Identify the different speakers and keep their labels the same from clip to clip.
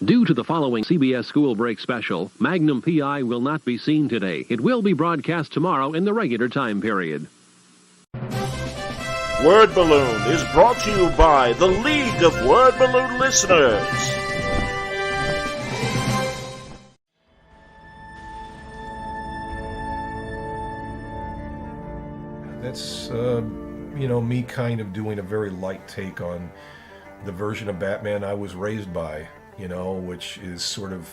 Speaker 1: Due to the following CBS School Break special, Magnum PI will not be seen today. It will be broadcast tomorrow in the regular time period.
Speaker 2: Word Balloon is brought to you by the League of Word Balloon Listeners.
Speaker 3: That's, me kind of doing a very light take on the version of Batman I was raised by, which is sort of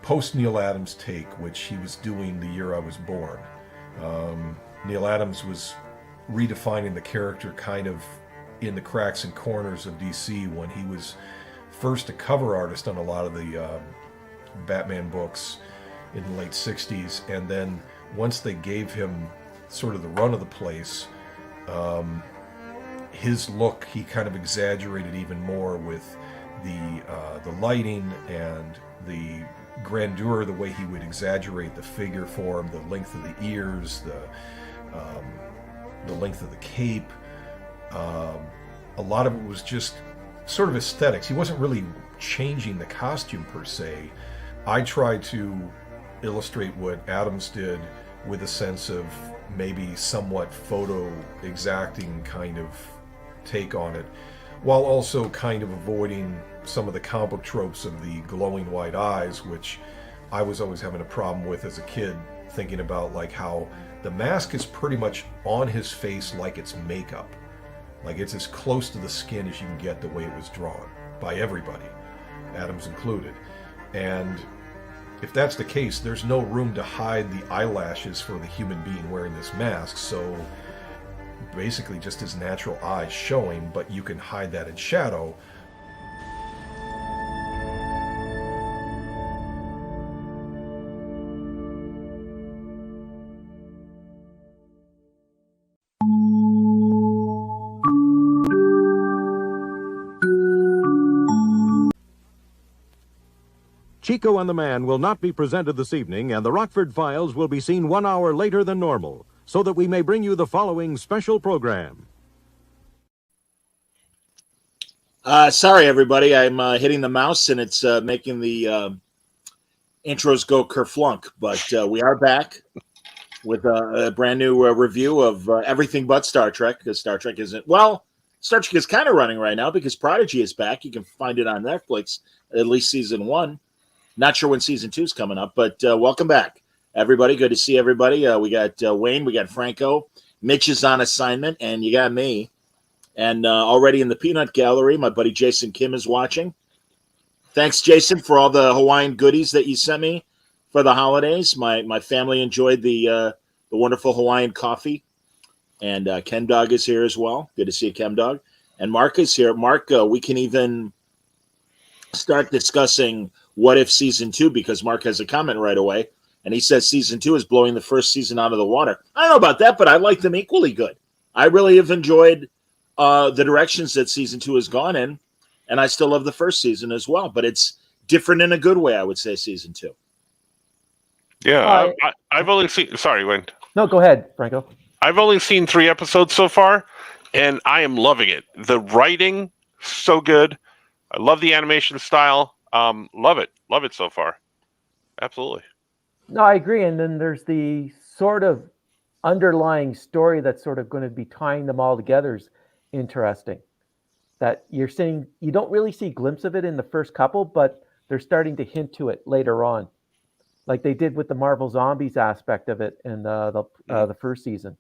Speaker 3: post-Neil Adams take, which he was doing the year I was born. Neil Adams was redefining the character kind of in the cracks and corners of DC when he was first a cover artist on a lot of the Batman books in the late 60s, and then once they gave him sort of the run of the place, his look he kind of exaggerated even more with the lighting and the grandeur, the way he would exaggerate the figure form, the length of the ears, the length of the cape. A lot of it was just sort of aesthetics. He wasn't really changing the costume per se. I tried to illustrate what Adams did with a sense of maybe somewhat photo exacting kind of take on it, while also kind of avoiding some of the comic book tropes of the glowing white eyes, which I was always having a problem with as a kid, thinking about like how the mask is pretty much on his face like it's makeup. Like it's as close to the skin as you can get the way it was drawn by everybody, Adams included. And if that's the case, there's no room to hide the eyelashes for the human being wearing this mask, so basically just his natural eyes showing, but you can hide that in shadow.
Speaker 4: Chico and the Man will not be presented this evening, and the Rockford Files will be seen 1 hour later than normal, so that we may bring you the following special program.
Speaker 2: Sorry, everybody. I'm hitting the mouse, and it's making the intros go kerflunk. But we are back with a brand new review of everything but Star Trek, because Star Trek isn't... Well, Star Trek is kind of running right now because Prodigy is back. You can find it on Netflix, at least season 1. Not sure when season 2 is coming up, but welcome back, everybody. Good to see everybody. We got Wayne, we got Franco, Mitch is on assignment, and you got me. And already in the peanut gallery, my buddy Jason Kim is watching. Thanks, Jason, for all the Hawaiian goodies that you sent me for the holidays. My family enjoyed the wonderful Hawaiian coffee, and Ken Dog is here as well. Good to see you, Ken Dog. And Mark is here. Mark, we can even start discussing What If Season 2, because Mark has a comment right away, and he says Season 2 is blowing the first season out of the water. I don't know about that, but I like them equally good. I really have enjoyed the directions that Season 2 has gone in, and I still love the first season as well, but it's different in a good way, I would say, Season 2.
Speaker 5: Yeah, I've only seen... Sorry, Wayne.
Speaker 6: No, go ahead, Franco.
Speaker 5: I've only seen 3 episodes so far, and I am loving it. The writing, so good. I love the animation style. Love it so far. Absolutely.
Speaker 6: No, I agree. And then there's the sort of underlying story that's sort of going to be tying them all together is interesting. That you're saying you don't really see a glimpse of it in the first couple, but they're starting to hint to it later on, like they did with the Marvel Zombies aspect of it in the first season.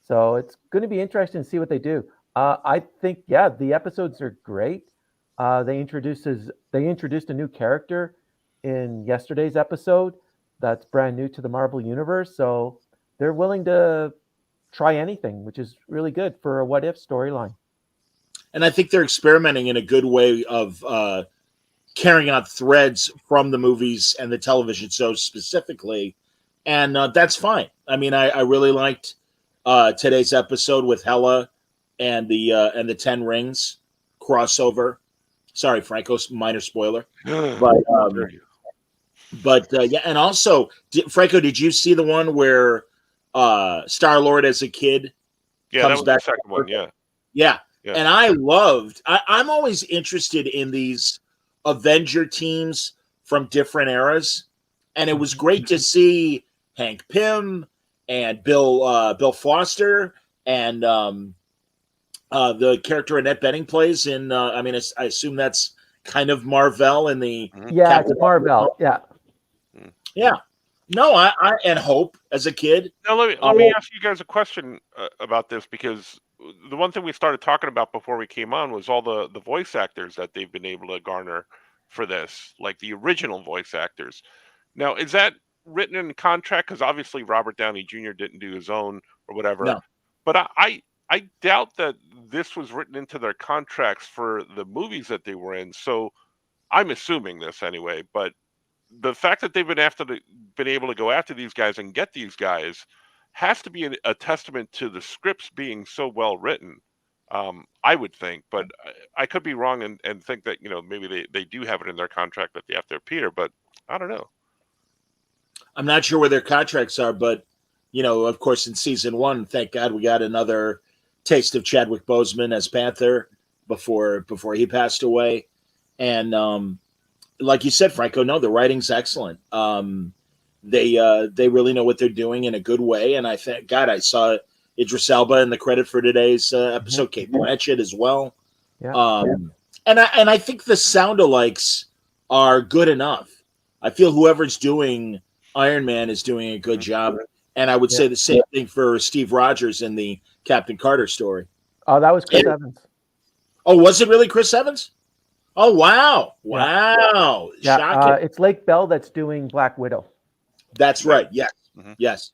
Speaker 6: So it's going to be interesting to see what they do. I think, yeah, the episodes are great. They introduced a new character in yesterday's episode that's brand new to the Marvel Universe. So they're willing to try anything, which is really good for a What If storyline.
Speaker 2: And I think they're experimenting in a good way of carrying out threads from the movies and the television shows specifically. And that's fine. I mean, I really liked today's episode with Hela and the 10 Rings crossover. Sorry, Franco's minor spoiler. But yeah, and also, Franco, did you see the one where Star-Lord as a kid comes back?
Speaker 5: The second one, yeah.
Speaker 2: And I'm always interested in these Avenger teams from different eras, and it was great to see Hank Pym and Bill Foster and the character Annette Bening plays in. I assume that's kind of Marvel in the
Speaker 6: Yeah, it's Marvel. Yeah.
Speaker 2: Yeah. No, I and Hope as a kid.
Speaker 5: Now let me ask you guys a question about this, because the one thing we started talking about before we came on was all the voice actors that they've been able to garner for this, like the original voice actors. Now, is that written in the contract? Because obviously Robert Downey Jr. didn't do his own or whatever.
Speaker 2: No.
Speaker 5: But I doubt that this was written into their contracts for the movies that they were in. So I'm assuming this anyway, but the fact that they've been able to go after these guys and get these guys has to be a testament to the scripts being so well written. I would think, but I could be wrong and think that, maybe they do have it in their contract that they have to appear, but I don't know.
Speaker 2: I'm not sure where their contracts are, but of course, in season 1, thank God we got another taste of Chadwick Boseman as Panther before he passed away, and like you said, Franco, no, the writing's excellent. They really know what they're doing in a good way, and I think, God, I saw Idris Elba in the credit for today's episode, Kate Blanchett as well.
Speaker 6: Yeah.
Speaker 2: And I think the sound-alikes are good enough. I feel whoever's doing Iron Man is doing a good job, and I would say the same thing for Steve Rogers in the Captain Carter story.
Speaker 6: Oh, that was Chris Evans.
Speaker 2: Oh, was it really Chris Evans? Oh, wow. Wow.
Speaker 6: Yeah.
Speaker 2: Shocking.
Speaker 6: It's Lake Bell that's doing Black Widow.
Speaker 2: That's right. Yes. Yes.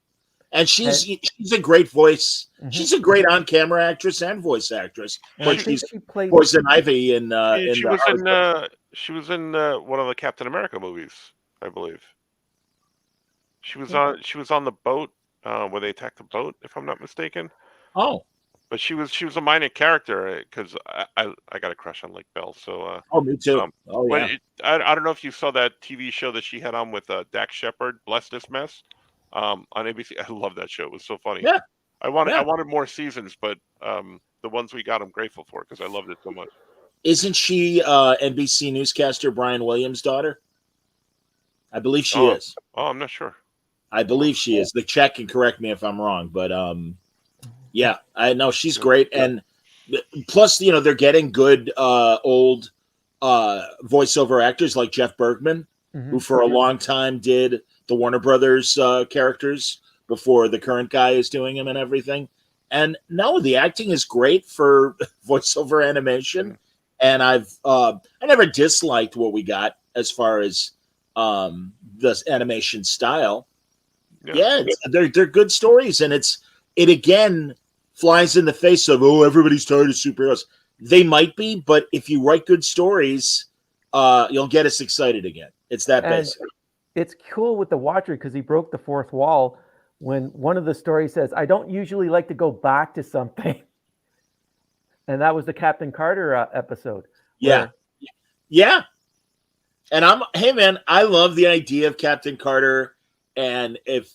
Speaker 2: And she's a great voice. She's a great on-camera actress and voice actress. But she's Poison Ivy in
Speaker 5: she was in one of the Captain America movies, I believe. She was on the boat where they attacked the boat, if I'm not mistaken.
Speaker 2: Oh.
Speaker 5: But she was a minor character, because I got a crush on Lake Bell. So
Speaker 2: me too.
Speaker 5: But I don't know if you saw that TV show that she had on with Dax Shepard, Bless This Mess, on ABC. I love that show. It was so funny.
Speaker 2: Yeah.
Speaker 5: I wanted more seasons, but the ones we got, I'm grateful for, because I loved it so much.
Speaker 2: Isn't she NBC newscaster Brian Williams' daughter? I believe she is.
Speaker 5: Oh, I'm not sure.
Speaker 2: I believe she is. The check can correct me if I'm wrong, but yeah, I know she's great. And plus, they're getting good old voiceover actors like Jeff Bergman, who for a long time did the Warner Brothers characters before the current guy is doing them and everything. And no, the acting is great for voiceover animation. And I never disliked what we got as far as the animation style. Yeah, they're good stories, and it again flies in the face of, everybody's tired of superheroes. They might be, but if you write good stories, you'll get us excited again. It's that basic.
Speaker 6: It's cool with the Watcher because he broke the fourth wall when one of the stories says, "I don't usually like to go back to something," and that was the Captain Carter episode.
Speaker 2: Yeah. And hey man, I love the idea of Captain Carter. And if,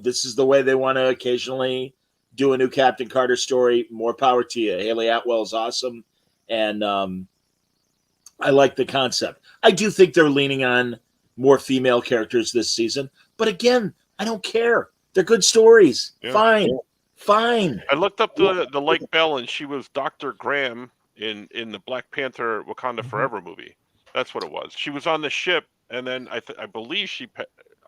Speaker 2: this is the way they want to occasionally do a new Captain Carter story, more power to you. Haley Atwell is awesome. And I like the concept. I do think they're leaning on more female characters this season. But again, I don't care. They're good stories. Yeah. Fine.
Speaker 5: I looked up the Lake Bell, and she was Dr. Graham in the Black Panther Wakanda Forever movie. That's what it was. She was on the ship, and then I believe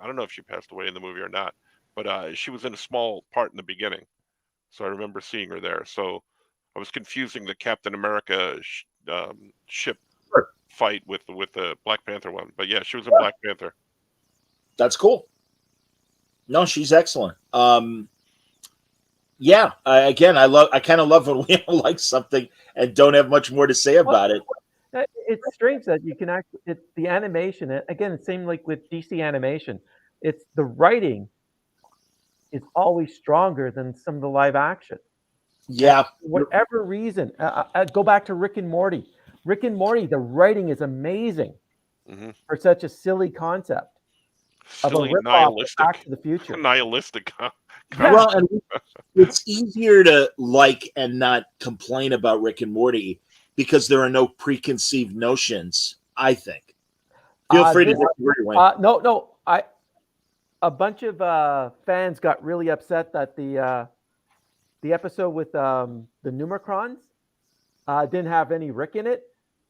Speaker 5: I don't know if she passed away in the movie or not, but she was in a small part in the beginning. So I remember seeing her there. So I was confusing the Captain America ship fight with the Black Panther one. But yeah, she was in Black Panther.
Speaker 2: That's cool. No, she's excellent. Yeah, I kind of love when we all like something and don't have much more to say about it.
Speaker 6: It's strange that you can it's the animation. Again, it seemed like with DC animation, it's the writing is always stronger than some of the live action.
Speaker 2: Yeah.
Speaker 6: For whatever reason, go back to Rick and Morty. Rick and Morty, the writing is amazing for such a silly concept.
Speaker 5: Silly, nihilistic.
Speaker 6: Back to the Future.
Speaker 5: Nihilistic.
Speaker 2: Well, and it's easier to like and not complain about Rick and Morty because there are no preconceived notions I think. Feel free to disagree, Wayne.
Speaker 6: No. A bunch of fans got really upset that the episode with the Numericrons didn't have any Rick in it,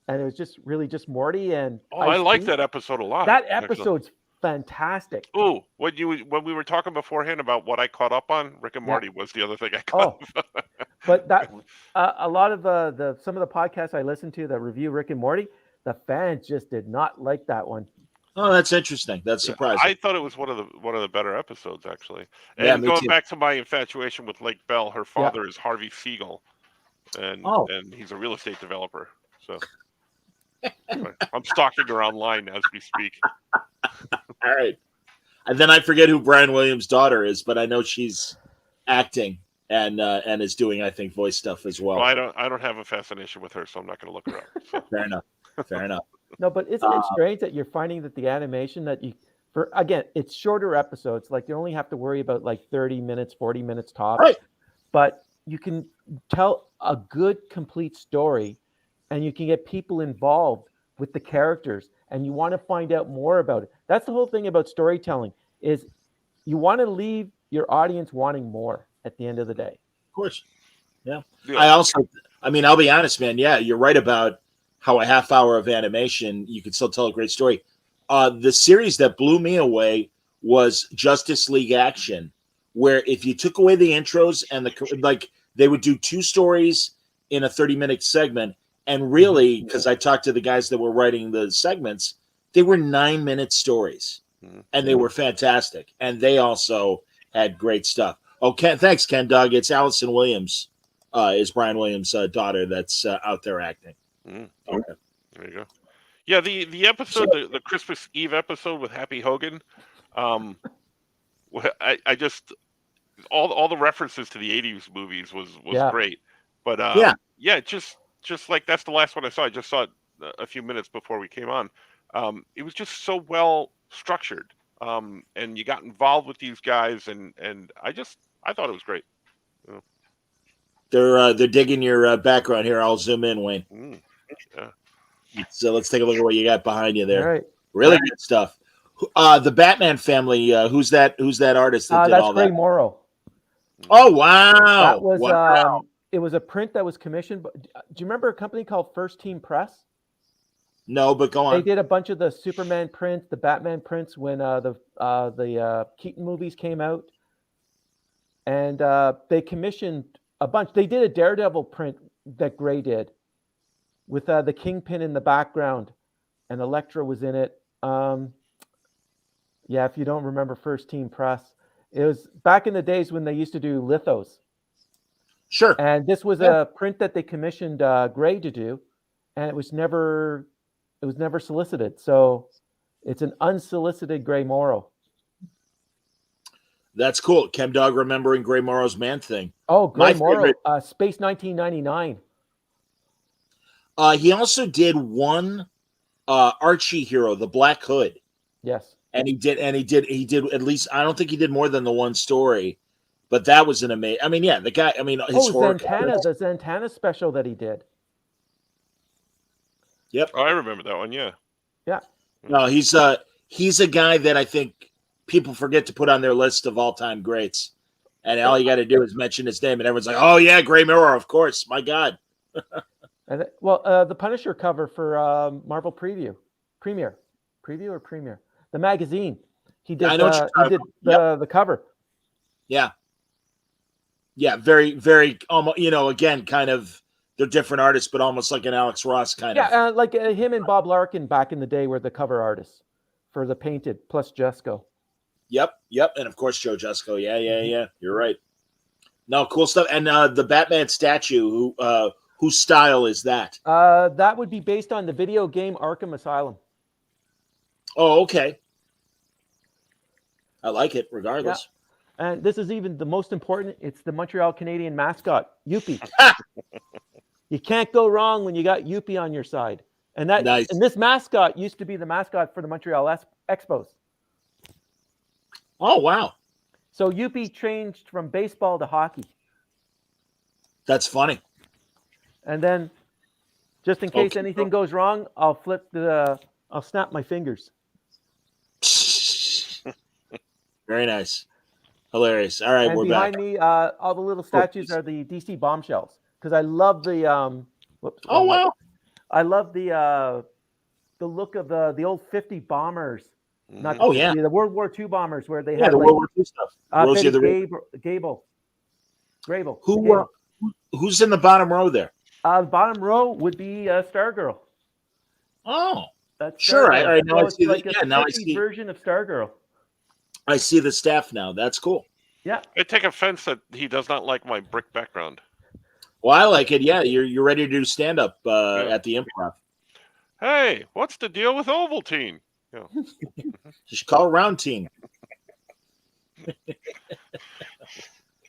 Speaker 6: and it was just Morty and.
Speaker 5: I like that episode a lot.
Speaker 6: That episode's fantastic.
Speaker 5: Oh, when we were talking beforehand about what I caught up on, Rick and Morty was the other thing I caught up on.
Speaker 6: But that a lot of some of the podcasts I listened to that review Rick and Morty, the fans just did not like that one.
Speaker 2: Oh, that's interesting. That's surprising.
Speaker 5: I thought it was one of the better episodes, actually. And going back to my infatuation with Lake Bell, her father is Harvey Siegel, and he's a real estate developer. So I'm stalking her online as we speak.
Speaker 2: All right. And then I forget who Brian Williams' daughter is, but I know she's acting and is doing, I think, voice stuff as well.
Speaker 5: Well, I don't have a fascination with her, so I'm not going to look her up. So.
Speaker 2: Fair enough.
Speaker 6: No, but isn't it strange that you're finding that the animation it's shorter episodes, like you only have to worry about like 30 minutes, 40 minutes tops.
Speaker 2: Right.
Speaker 6: But you can tell a good, complete story, and you can get people involved with the characters, and you want to find out more about it. That's the whole thing about storytelling, is you want to leave your audience wanting more at the end of the day.
Speaker 2: Of course. Yeah. I'll be honest, man. Yeah, you're right about how a half hour of animation, you can still tell a great story. The series that blew me away was Justice League Action, where if you took away the intros and they would do 2 stories in a 30-minute segment. And really, because I talked to the guys that were writing the segments, they were 9-minute stories, and they were fantastic. And they also had great stuff. Oh, thanks, Ken Doug. It's Allison Williams, is Brian Williams' daughter that's out there acting. Okay.
Speaker 5: There you go. Yeah, the episode, the Christmas Eve episode with Happy Hogan, I just all the references to the '80s movies was great. But just like that's the last one I saw. I just saw it a few minutes before we came on. It was just so well structured, and you got involved with these guys, and I thought it was great. You know.
Speaker 2: They're digging your background here. I'll zoom in, Wayne.
Speaker 5: Yeah.
Speaker 2: So let's take a look at what you got behind you there.
Speaker 6: All right.
Speaker 2: Really good stuff. The Batman family. Who's that artist that did all that?
Speaker 6: That's Gray Morrow.
Speaker 2: Oh wow!
Speaker 6: That was it was a print that was commissioned. Do you remember a company called First Team Press?
Speaker 2: No, but go on.
Speaker 6: They did a bunch of the Superman prints, the Batman prints when the Keaton movies came out, and they commissioned a bunch. They did a Daredevil print that Gray did, with the Kingpin in the background, and Elektra was in it. If you don't remember First Team Press, it was back in the days when they used to do lithos.
Speaker 2: Sure.
Speaker 6: And this was a print that they commissioned Gray to do, and it was never solicited. So it's an unsolicited Gray Morrow.
Speaker 2: That's cool. Chem Dog remembering Gray Morrow's Man-Thing.
Speaker 6: Oh, Gray Morrow, Space 1999.
Speaker 2: He also did one Archie hero, the Black Hood.
Speaker 6: Yes.
Speaker 2: And he did at least, I don't think he did more than the one story, but that was an amazing. I mean, yeah, the guy. I mean, his horror.
Speaker 6: The Zatanna special that he did.
Speaker 2: Yep.
Speaker 5: Oh, I remember that one. Yeah.
Speaker 6: Yeah.
Speaker 2: No, he's a guy that I think people forget to put on their list of all-time greats, and all you got to do is mention his name, and everyone's like, "Oh yeah, Gray Mirror, of course, my God."
Speaker 6: And the Punisher cover for Marvel Premier, the magazine. He did. He did the cover.
Speaker 2: Yeah. Yeah, very, very. Almost, again, kind of. They're different artists, but almost like an Alex Ross kind of.
Speaker 6: Yeah, like him and Bob Larkin back in the day were the cover artists for the Painted plus Jesco.
Speaker 2: Yep, and of course Joe Jesco. Yeah. You're right. No, cool stuff. And the Batman statue, whose style is that?
Speaker 6: That would be based on the video game Arkham Asylum.
Speaker 2: Oh, okay. I like it, regardless.
Speaker 6: Yeah. And this is even the most important. It's the Montreal Canadian mascot, Youppi. You can't go wrong when you got Youppi on your side. And that
Speaker 2: nice.
Speaker 6: And this mascot used to be the mascot for the Montreal Expos.
Speaker 2: Oh, wow.
Speaker 6: So Youppi changed from baseball to hockey.
Speaker 2: That's funny.
Speaker 6: And then Just in case
Speaker 2: Okay.
Speaker 6: anything goes wrong, I'll I'll snap my fingers.
Speaker 2: Very nice. Hilarious. All right,
Speaker 6: And
Speaker 2: we're
Speaker 6: behind
Speaker 2: back.
Speaker 6: me, all the little statues
Speaker 2: please.
Speaker 6: are the DC bombshells because I love the whoops.
Speaker 2: Oh,
Speaker 6: wrong button.
Speaker 2: wow.
Speaker 6: I love the look of the old 50 bombers, not the
Speaker 2: Oh,
Speaker 6: 50,
Speaker 2: yeah.
Speaker 6: the World War II bombers where they
Speaker 2: Yeah,
Speaker 6: had
Speaker 2: the
Speaker 6: like
Speaker 2: World War II stuff. Rosie
Speaker 6: Betty
Speaker 2: of the
Speaker 6: Grable.
Speaker 2: Who? Who's in the bottom row there?
Speaker 6: The bottom row would be Stargirl.
Speaker 2: Oh,
Speaker 6: That's
Speaker 2: sure.
Speaker 6: Stargirl.
Speaker 2: All right, now
Speaker 6: So
Speaker 2: I
Speaker 6: it's
Speaker 2: see
Speaker 6: like
Speaker 2: the.
Speaker 6: a
Speaker 2: Yeah, now I
Speaker 6: 50s
Speaker 2: see.
Speaker 6: version of Stargirl.
Speaker 2: I see the staff now. That's cool.
Speaker 6: Yeah.
Speaker 5: I take offense that he does not like my brick background.
Speaker 2: Well, I like it. Yeah, you're ready to do stand up
Speaker 5: Yeah.
Speaker 2: at the Improv.
Speaker 5: Hey, what's the deal with Ovaltine? Yeah.
Speaker 2: You should call Round Team.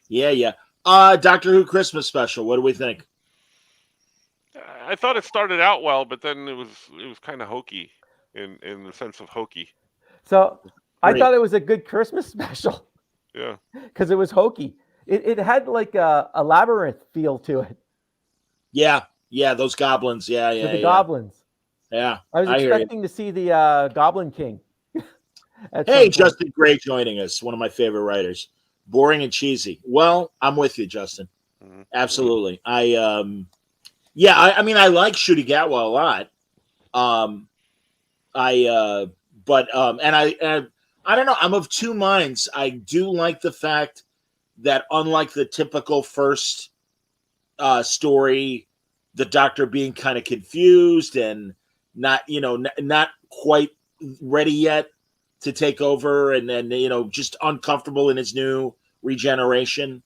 Speaker 2: Yeah. Doctor Who Christmas special. What do we think?
Speaker 5: I thought it started out well, but then it was kind of hokey in the sense of hokey.
Speaker 6: So I
Speaker 2: Great.
Speaker 6: thought it was a good Christmas special
Speaker 5: Yeah.
Speaker 6: because it was hokey. It had like a labyrinth feel to it.
Speaker 2: Yeah, those goblins. Yeah.
Speaker 6: With the goblins.
Speaker 2: Yeah,
Speaker 6: I was
Speaker 2: hear you.
Speaker 6: expecting to see the Goblin King.
Speaker 2: Hey, Justin Gray joining us, one of my favorite writers. Boring and cheesy. Well, I'm with you, Justin.
Speaker 5: Mhm.
Speaker 2: Absolutely. I mean, I like Shooty Gatwa a lot. I don't know. I'm of two minds. I do like the fact that unlike the typical first story, the Doctor being kind of confused and not quite ready yet to take over, and then just uncomfortable in his new regeneration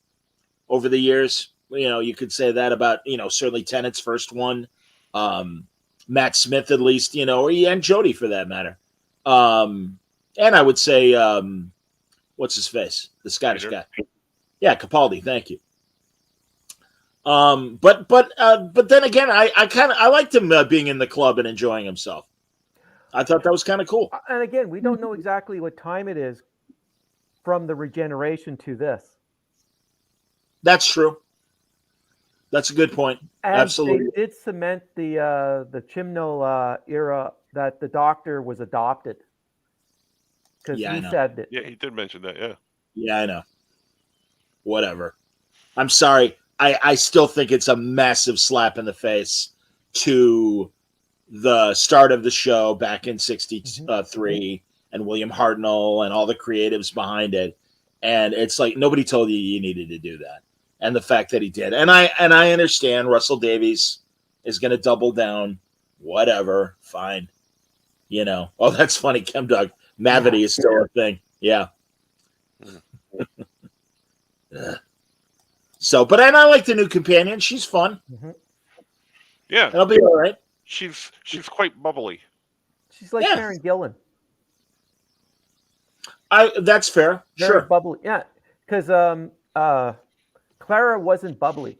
Speaker 2: over the years. You could say that about certainly Tennant's first one, Matt Smith at least, and Jodie for that matter, and I would say what's his face, the Scottish
Speaker 5: Peter.
Speaker 2: guy, yeah, Capaldi. Thank you. But then again, I liked him being in the club and enjoying himself. I thought that was kind of cool.
Speaker 6: And again, we don't know exactly what time it is from the regeneration to this.
Speaker 2: That's true. That's a good point.
Speaker 6: And
Speaker 2: Absolutely.
Speaker 6: they did cement the Chimnall era that the Doctor was adopted. Because
Speaker 2: Yeah, I
Speaker 6: he
Speaker 2: know.
Speaker 6: said it.
Speaker 5: Yeah, he did mention that. Yeah.
Speaker 2: Yeah, I know. Whatever. I'm sorry. I still think it's a massive slap in the face to the start of the show back in 63 and William Hartnell and all the creatives behind it. And it's like nobody told you needed to do that. And the fact that he did. And I understand Russell Davies is going to double down. Whatever. Fine. Oh, that's funny. Chemdog. Mavity is still a thing. Yeah. So, but I like the new companion. She's fun.
Speaker 5: Yeah.
Speaker 2: It'll be all right.
Speaker 5: She's quite bubbly.
Speaker 6: She's like Karen Gillan.
Speaker 2: That's fair.
Speaker 6: Very
Speaker 2: Sure.
Speaker 6: bubbly. Yeah. Because Clara wasn't bubbly.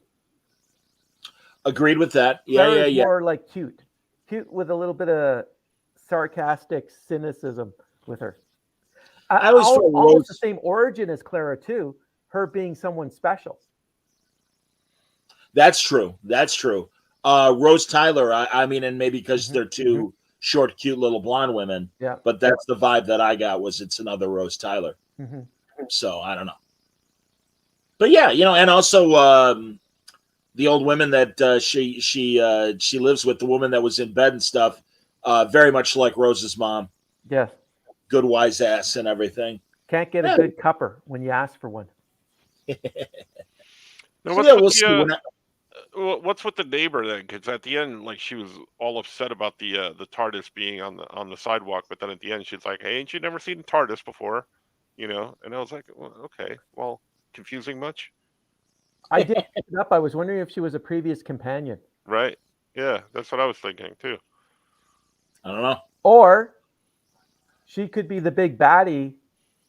Speaker 2: Agreed with that.
Speaker 6: Clara's
Speaker 2: Yeah.
Speaker 6: more like cute with a little bit of sarcastic cynicism with her.
Speaker 2: I always felt
Speaker 6: almost the same origin as Clara too. Her being someone special.
Speaker 2: That's true. Rose Tyler. I mean, and maybe because they're two short, cute little blonde women.
Speaker 6: Yeah.
Speaker 2: But that's the vibe that I got. Was it's another Rose Tyler? So I don't know. But yeah, and also the old women that she lives with, the woman that was in bed and stuff, very much like Rose's mom.
Speaker 6: Yes.
Speaker 2: Good wise ass and everything.
Speaker 6: Can't get a good cupper when you ask for one.
Speaker 5: Now,
Speaker 2: We'll see.
Speaker 5: What's with the neighbor then? Because at the end, like she was all upset about the TARDIS being on the sidewalk, but then at the end she's like, "Hey, ain't you never seen TARDIS before?" And I was like, well, "Okay, well, confusing much?"
Speaker 6: I did pick it up. I was wondering if she was a previous companion,
Speaker 5: Right? Yeah, that's what I was thinking too.
Speaker 2: I don't know.
Speaker 6: or she could be the big baddie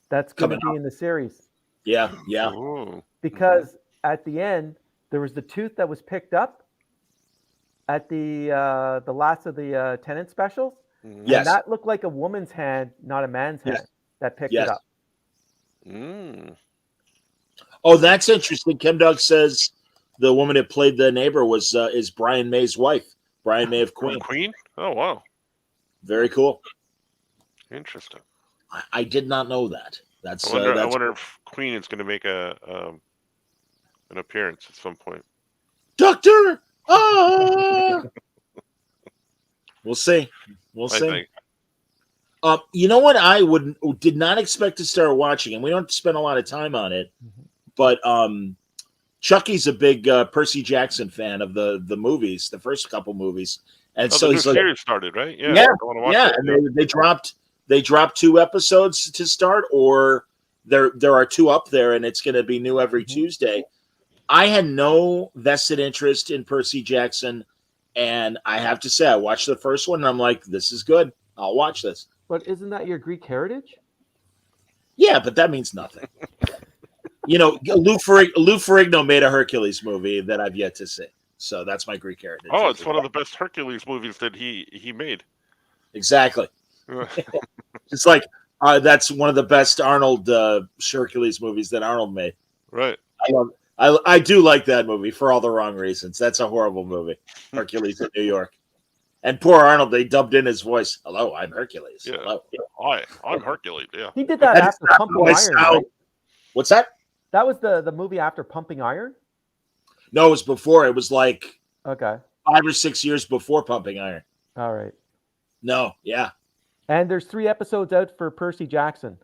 Speaker 6: that's going to
Speaker 2: Coming
Speaker 6: be in the series.
Speaker 2: Yeah.
Speaker 5: Ooh.
Speaker 6: Because at the end there was the tooth that was picked up at the last of the Tennant specials.
Speaker 2: Yes.
Speaker 6: And that looked like a woman's hand, not a man's hand that picked it up.
Speaker 2: Oh, that's interesting. Chemdog says the woman that played the neighbor is Brian May's wife, Brian May of
Speaker 5: From
Speaker 2: Queen.
Speaker 5: Queen? Oh wow,
Speaker 2: Very cool.
Speaker 5: interesting.
Speaker 2: I did not know that.
Speaker 5: I
Speaker 2: That's
Speaker 5: wonder if Queen is going to make an appearance at some point.
Speaker 2: Doctor. Ah! We'll see. We'll
Speaker 5: I
Speaker 2: see.
Speaker 5: think.
Speaker 2: You know what did not expect to start watching, and we don't spend a lot of time on it, but Chucky's a big Percy Jackson fan of the movies, the first couple movies, and so
Speaker 5: the new
Speaker 2: he's like,
Speaker 5: series started, right? Yeah,
Speaker 2: yeah,
Speaker 5: I wanna watch
Speaker 2: yeah,
Speaker 5: it,
Speaker 2: and they dropped 2 episodes to start, or there are 2 up there, and it's going to be new every Tuesday. I had no vested interest in Percy Jackson, and I have to say, I watched the first one, and I'm like, this is good. I'll watch this.
Speaker 6: But isn't that your Greek heritage?
Speaker 2: Yeah, but that means nothing. You know, Lou Ferrigno made a Hercules movie that I've yet to see. So that's my Greek heritage.
Speaker 5: Oh, it's one of the best Hercules movies that he made.
Speaker 2: Exactly. It's like that's one of the best Arnold Hercules movies that Arnold made.
Speaker 5: Right.
Speaker 2: I do like that movie for all the wrong reasons. That's a horrible movie, Hercules in New York. And poor Arnold, they dubbed in his voice. Hello, I'm Hercules.
Speaker 5: Yeah.
Speaker 2: Hello.
Speaker 5: Hi, I'm Hercules. Yeah.
Speaker 6: He did that
Speaker 2: That is
Speaker 6: after
Speaker 2: not
Speaker 6: Pumping
Speaker 2: how I
Speaker 6: Iron.
Speaker 2: sound.
Speaker 6: Right?
Speaker 2: What's that?
Speaker 6: That was the movie after Pumping Iron?
Speaker 2: No, it was before. It was like
Speaker 6: Okay.
Speaker 2: 5 or 6 years before Pumping Iron.
Speaker 6: All right.
Speaker 2: No, yeah.
Speaker 6: And there's 3 episodes out for Percy Jackson.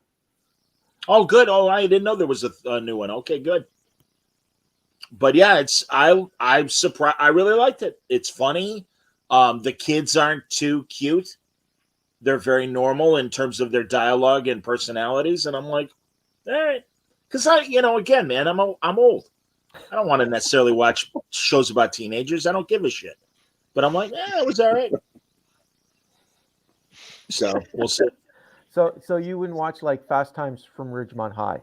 Speaker 2: Oh, good. Oh, I didn't know there was a new one. Okay, good. But yeah, I'm surprised. I really liked it. It's funny. The kids aren't too cute. They're very normal in terms of their dialogue and personalities, and I'm like, all right, because again, man, I'm old. I don't want to necessarily watch shows about teenagers. I don't give a shit. But I'm like, it was all right. So we'll see.
Speaker 6: So you wouldn't watch like Fast Times from Ridgemont High?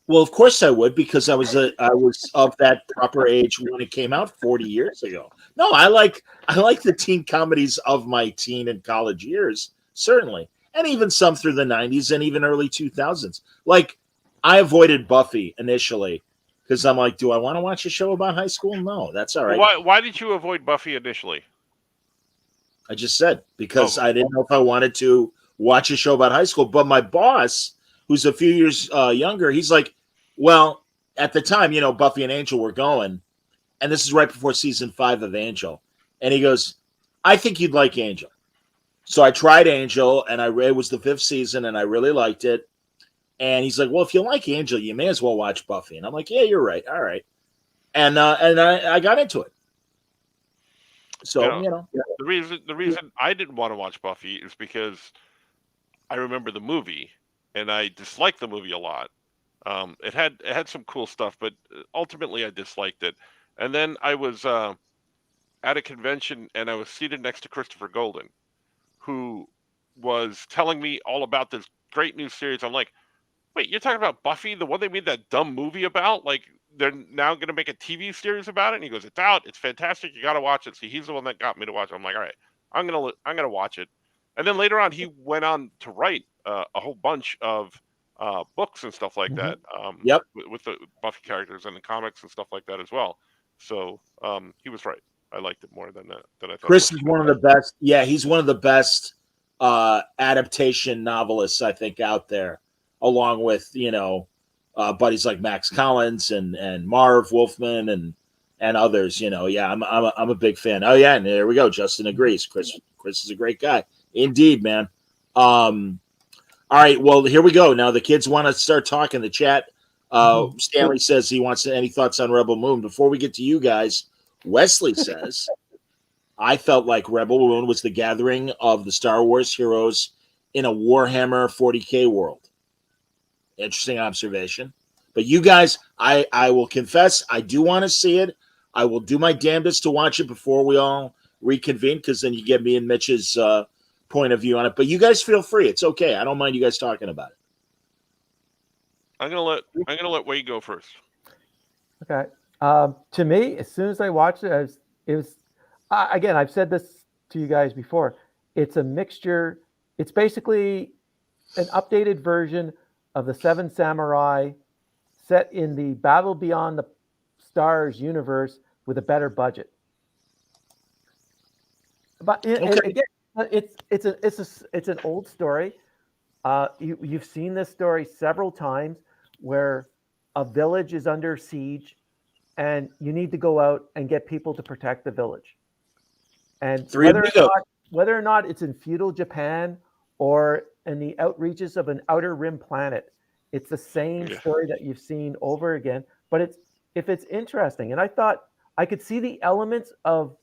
Speaker 2: Well, of course I would, because I was of that proper age when it came out 40 years ago. No, I like the teen comedies of my teen and college years, certainly, and even some through the 90s and even early 2000s. Like, I avoided Buffy initially because I'm like, do I want to watch a show about high school? No, that's all right.
Speaker 5: Why did you avoid Buffy initially?
Speaker 2: I just said because I didn't know if I wanted to watch a show about high school. But my boss, who's a few years younger, he's like, well, at the time, Buffy and Angel were going, and this is right before season 5 of Angel. And he goes, I think you'd like Angel. So I tried Angel, and it was the 5th season, and I really liked it. And he's like, well, if you like Angel, you may as well watch Buffy. And I'm like, yeah, you're right. All right. And I got into it. So,
Speaker 5: the reason I didn't want to watch Buffy is because I remember the movie, and I disliked the movie a lot. It had some cool stuff, but ultimately I disliked it. And then I was at a convention, and I was seated next to Christopher Golden, who was telling me all about this great new series. I'm like, wait, you're talking about Buffy, the one they made that dumb movie about? Like, they're now going to make a TV series about it? And he goes, it's out. It's fantastic. You got to watch it. See, he's the one that got me to watch it. I'm like, all right, I'm gonna watch it. And then later on, he went on to write a whole bunch of books and stuff like that.
Speaker 2: Yep.
Speaker 5: With the Buffy characters and the comics and stuff like that as well. So he was right. I liked it more than I thought.
Speaker 2: Chris is one of the best. Yeah, he's one of the best adaptation novelists I think out there, along with buddies like Max Collins and Marv Wolfman and others. Yeah, I'm a big fan. Oh yeah, and there we go. Justin agrees. Chris is a great guy, indeed, man. All right, well, here we go. Now the kids want to start talking. The chat. Stanley says he wants any thoughts on Rebel Moon. Before we get to you guys, Wesley says, I felt like Rebel Moon was the gathering of the Star Wars heroes in a Warhammer 40K world. Interesting observation. But you guys, I will confess, I do want to see it. I will do my damnedest to watch it before we all reconvene, because then you get me and Mitch's point of view on it. But you guys feel free. It's okay. I don't mind you guys talking about it.
Speaker 5: I'm gonna let Wade go first.
Speaker 6: Okay. To me, as soon as I watched it, it was again, I've said this to you guys before. It's a mixture. It's basically an updated version of the Seven Samurai set in the Battle Beyond the Stars universe with a better budget. But
Speaker 2: Okay.
Speaker 6: again, it's an old story. You've seen this story several times where a village is under siege, and you need to go out and get people to protect the village. And
Speaker 2: Three amigos.
Speaker 6: whether or not it's in feudal Japan or in the outreaches of an outer rim planet, it's the same
Speaker 5: Yeah.
Speaker 6: story that you've seen over again. But it's interesting, and I thought I could see the elements of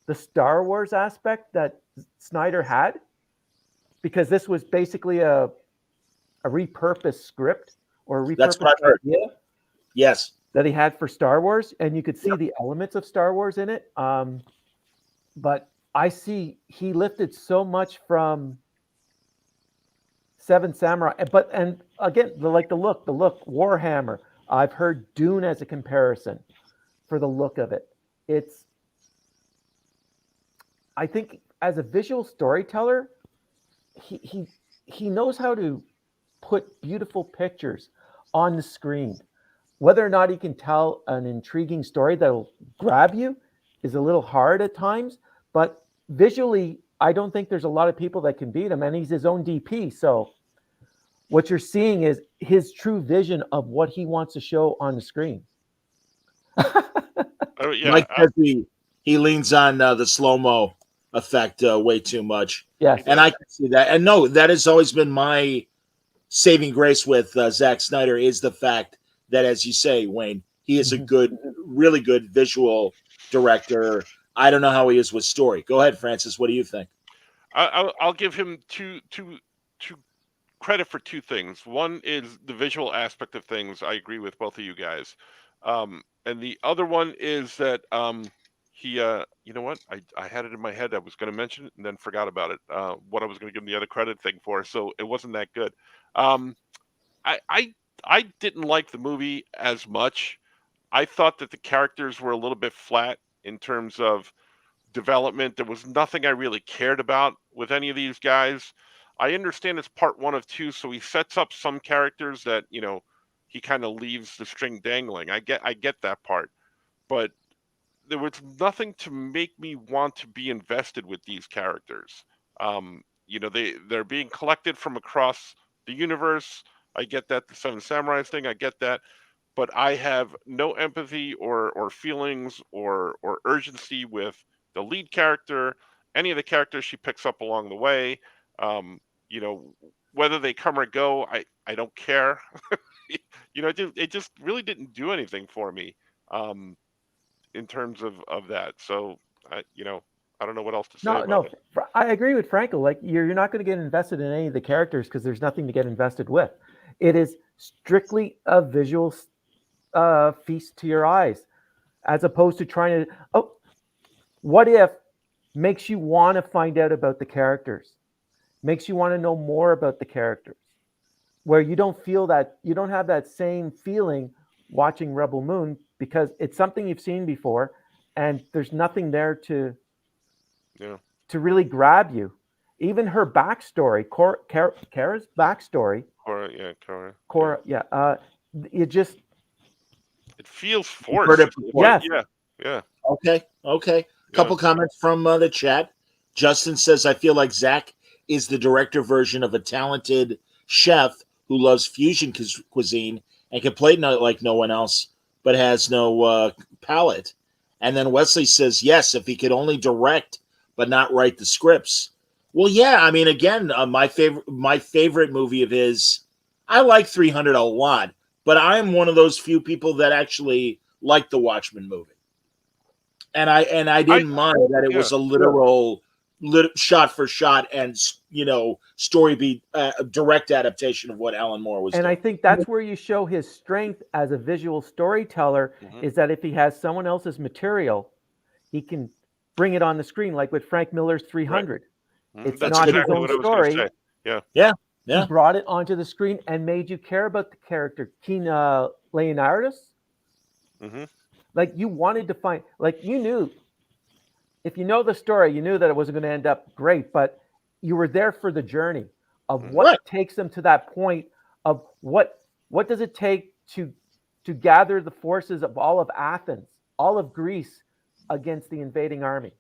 Speaker 6: the Star Wars aspect that Snyder had, because this was basically a repurposed script or a
Speaker 2: That's what
Speaker 6: repurposed
Speaker 2: I've heard.
Speaker 6: idea
Speaker 2: Yes.
Speaker 6: that he had for Star Wars, and you could see the elements of Star Wars in it. But I see he lifted so much from Seven Samurai, and again, the look, Warhammer. I've heard Dune as a comparison for the look of it. I think as a visual storyteller, he knows how to put beautiful pictures on the screen. Whether or not he can tell an intriguing story that'll grab you is a little hard at times, but visually, I don't think there's a lot of people that can beat him, and he's his own DP. So what you're seeing is his true vision of what he wants to show on the screen.
Speaker 5: Oh, yeah.
Speaker 2: Mike says he leans on the slow-mo effect way too much.
Speaker 6: Yes.
Speaker 2: And I can see that. And no, that has always been my saving grace with Zack Snyder, is the fact that, as you say, Wayne, he is a good, really good visual director. I don't know how he is with story. Go ahead, Francis. What do you think?
Speaker 5: I'll give him two credit for two things. One is the visual aspect of things. I agree with both of you guys. And the other one is that he, you know what? I had it in my head. I was going to mention it and then forgot about it. What I was going to give him the other credit thing for. So it wasn't that good. I didn't like the movie as much. I thought that the characters were a little bit flat in terms of development. There was nothing I really cared about with any of these guys. I understand it's part one of two, so he sets up some characters that, he kind of leaves the string dangling. I get that part, but there was nothing to make me want to be invested with these characters. They're being collected from across the universe. I get that, the Seven Samurais thing. I get that, but I have no empathy or feelings or urgency with the lead character, any of the characters she picks up along the way. Whether they come or go, I don't care. It just really didn't do anything for me in terms of that. So I don't know what else to say about it.
Speaker 6: I agree with Franco. Like you're not going to get invested in any of the characters because there's nothing to get invested with. It is strictly a visual feast to your eyes, as opposed to trying to. What if makes you want to find out about the characters, makes you want to know more about the characters, where you don't have that same feeling watching Rebel Moon because it's something you've seen before, and there's nothing there to really grab you. Even her backstory, Kara's backstory. Cora. Yeah.
Speaker 5: It feels forced.
Speaker 6: Yes.
Speaker 5: Yeah.
Speaker 2: Okay. Couple comments from the chat. Justin says, I feel like Zach is the director version of a talented chef who loves fusion cuisine and can play like no one else, but has no palate. And then Wesley says, yes, if he could only direct but not write the scripts. Well, yeah, I mean, again, my favorite movie of his, I like 300 a lot, but I'm one of those few people that actually like the Watchmen movie. And I didn't mind that it was a literal shot for shot and story beat direct adaptation of what Alan Moore was doing.
Speaker 6: I think that's where you show his strength as a visual storyteller, is that if he has someone else's material, he can bring it on the screen, like with Frank Miller's 300.
Speaker 5: Right.
Speaker 6: It's not his own story.
Speaker 5: Yeah.
Speaker 6: He brought it onto the screen and made you care about the character, Kina Leonardis. Like you wanted to find, like you knew, if you know the story, you knew that it wasn't going to end up great, but you were there for the journey of what takes them to that point of what does it take to gather the forces of all of Athens, all of Greece against the invading army.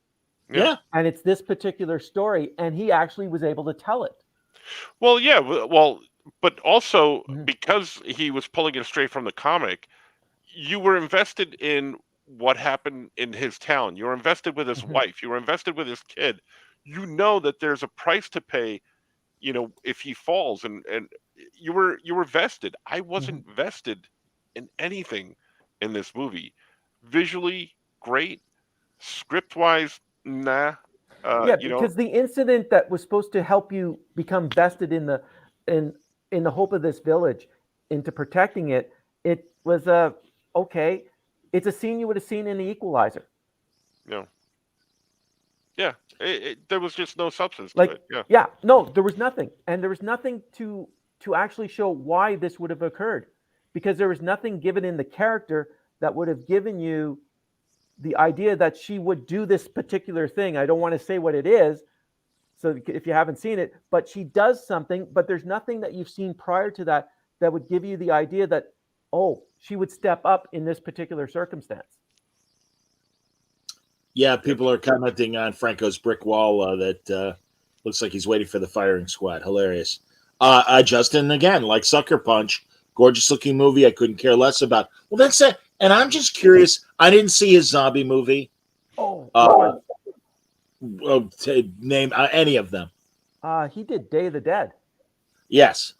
Speaker 2: Yeah.
Speaker 6: and it's this particular story, and he actually was able to tell it.
Speaker 5: Well, yeah. Well, but also
Speaker 6: Mhm.
Speaker 5: because he was pulling it straight from the comic, you were invested in what happened in his town. You were invested with his
Speaker 6: Mhm.
Speaker 5: wife. You were invested with his kid. You know that there's a price to pay, if he falls, and you were vested. I wasn't vested in anything in this movie. Visually, great. Script wise, nah.
Speaker 6: Yeah, because the incident that was supposed to help you become vested in in the hope of this village into protecting it, it was okay. It's a scene you would have seen in The Equalizer.
Speaker 5: No. Yeah, there was just no substance to
Speaker 6: Like,
Speaker 5: it. Yeah.
Speaker 6: yeah, no, there was nothing, and there was nothing to actually show why this would have occurred, because there was nothing given in the character that would have given you the idea that she would do this particular thing. I don't want to say what it is, so if you haven't seen it, but she does something, but there's nothing that you've seen prior to that that would give you the idea that, oh, she would step up in this particular circumstance.
Speaker 2: Yeah, people are commenting on Franco's brick wall that looks like he's waiting for the firing squad. Hilarious. Justin, again, like Sucker Punch, gorgeous looking movie I couldn't care less about. Well, that's it. And I'm just curious. I didn't see his zombie movie.
Speaker 6: Oh,
Speaker 2: Name any of them.
Speaker 6: he did Day of the Dead.
Speaker 2: Yes.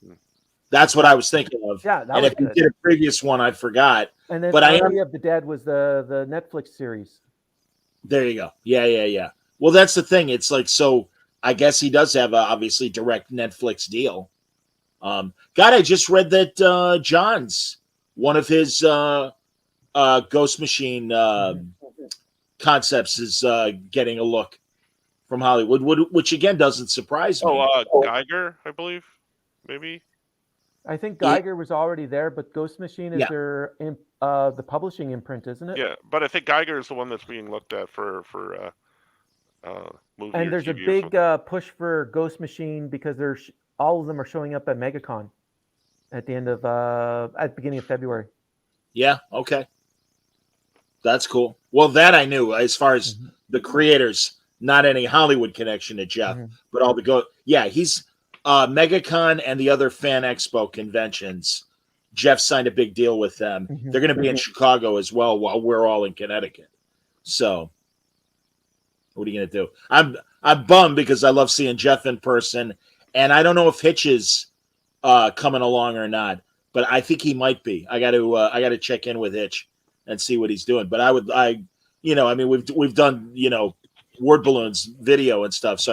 Speaker 2: That's what I was thinking of.
Speaker 6: Yeah, that
Speaker 2: and
Speaker 6: was
Speaker 2: if you
Speaker 6: good.
Speaker 2: did a previous one, I forgot.
Speaker 6: And then
Speaker 2: but
Speaker 6: Army of the Dead was the Netflix series.
Speaker 2: There you go. Yeah. Well, that's the thing. It's like, so I guess he does have a obviously direct Netflix deal. God, I just read that John's one of his Ghost Machine concepts is getting a look from Hollywood, which again doesn't surprise me.
Speaker 5: Geiger, I believe, maybe.
Speaker 6: I think Geiger was already there, but Ghost Machine is their the publishing imprint, isn't it?
Speaker 5: Yeah, but I think Geiger is the one that's being looked at for movie.
Speaker 6: And there's
Speaker 5: TV
Speaker 6: a big push for Ghost Machine because all of them are showing up at MegaCon at the end of at the beginning of February.
Speaker 2: Yeah. Okay. That's cool. Well, that I knew as far as the creators, not any Hollywood connection to Jeff, but all the he's MegaCon and the other Fan Expo conventions. Jeff signed a big deal with them. They're going to be in Chicago as well while we're all in Connecticut. So what are you going to do? I'm bummed because I love seeing Jeff in person, and I don't know if Hitch is coming along or not, but I think he might be. I got to check in with Hitch and see what he's doing. But we've done word balloons video and stuff, so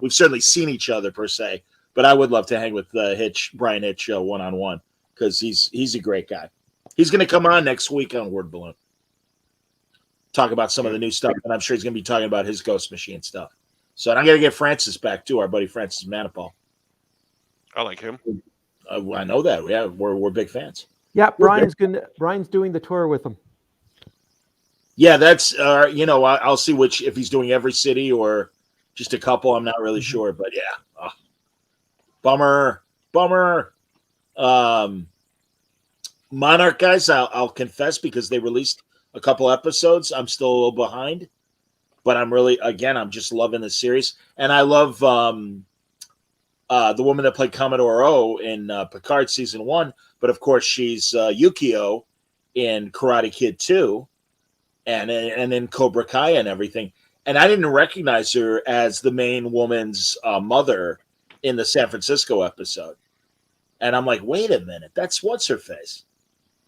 Speaker 2: we've certainly seen each other per se. But I would love to hang with Brian Hitch one-on-one, because he's a great guy. He's going to come on next week on Word Balloon, talk about some of the new stuff, and I'm sure he's going to be talking about his Ghost Machine stuff. So I'm going to get Francis back too, our buddy Francis Manipal.
Speaker 5: I like him.
Speaker 2: I know that. Yeah, we're big fans.
Speaker 6: Yeah, Brian's doing the tour with him.
Speaker 2: Yeah, that's I'll see if he's doing every city or just a couple. I'm not really sure, but yeah. Bummer. Monarch guys, I'll confess, because they released a couple episodes, I'm still a little behind, but I'm just loving the series, and I love the woman that played Commodore O in Picard season 1, but of course she's Yukio in Karate Kid 2, and in Cobra Kai and everything. And I didn't recognize her as the main woman's mother in the San Francisco episode. And I'm like, wait a minute, that's what's her face,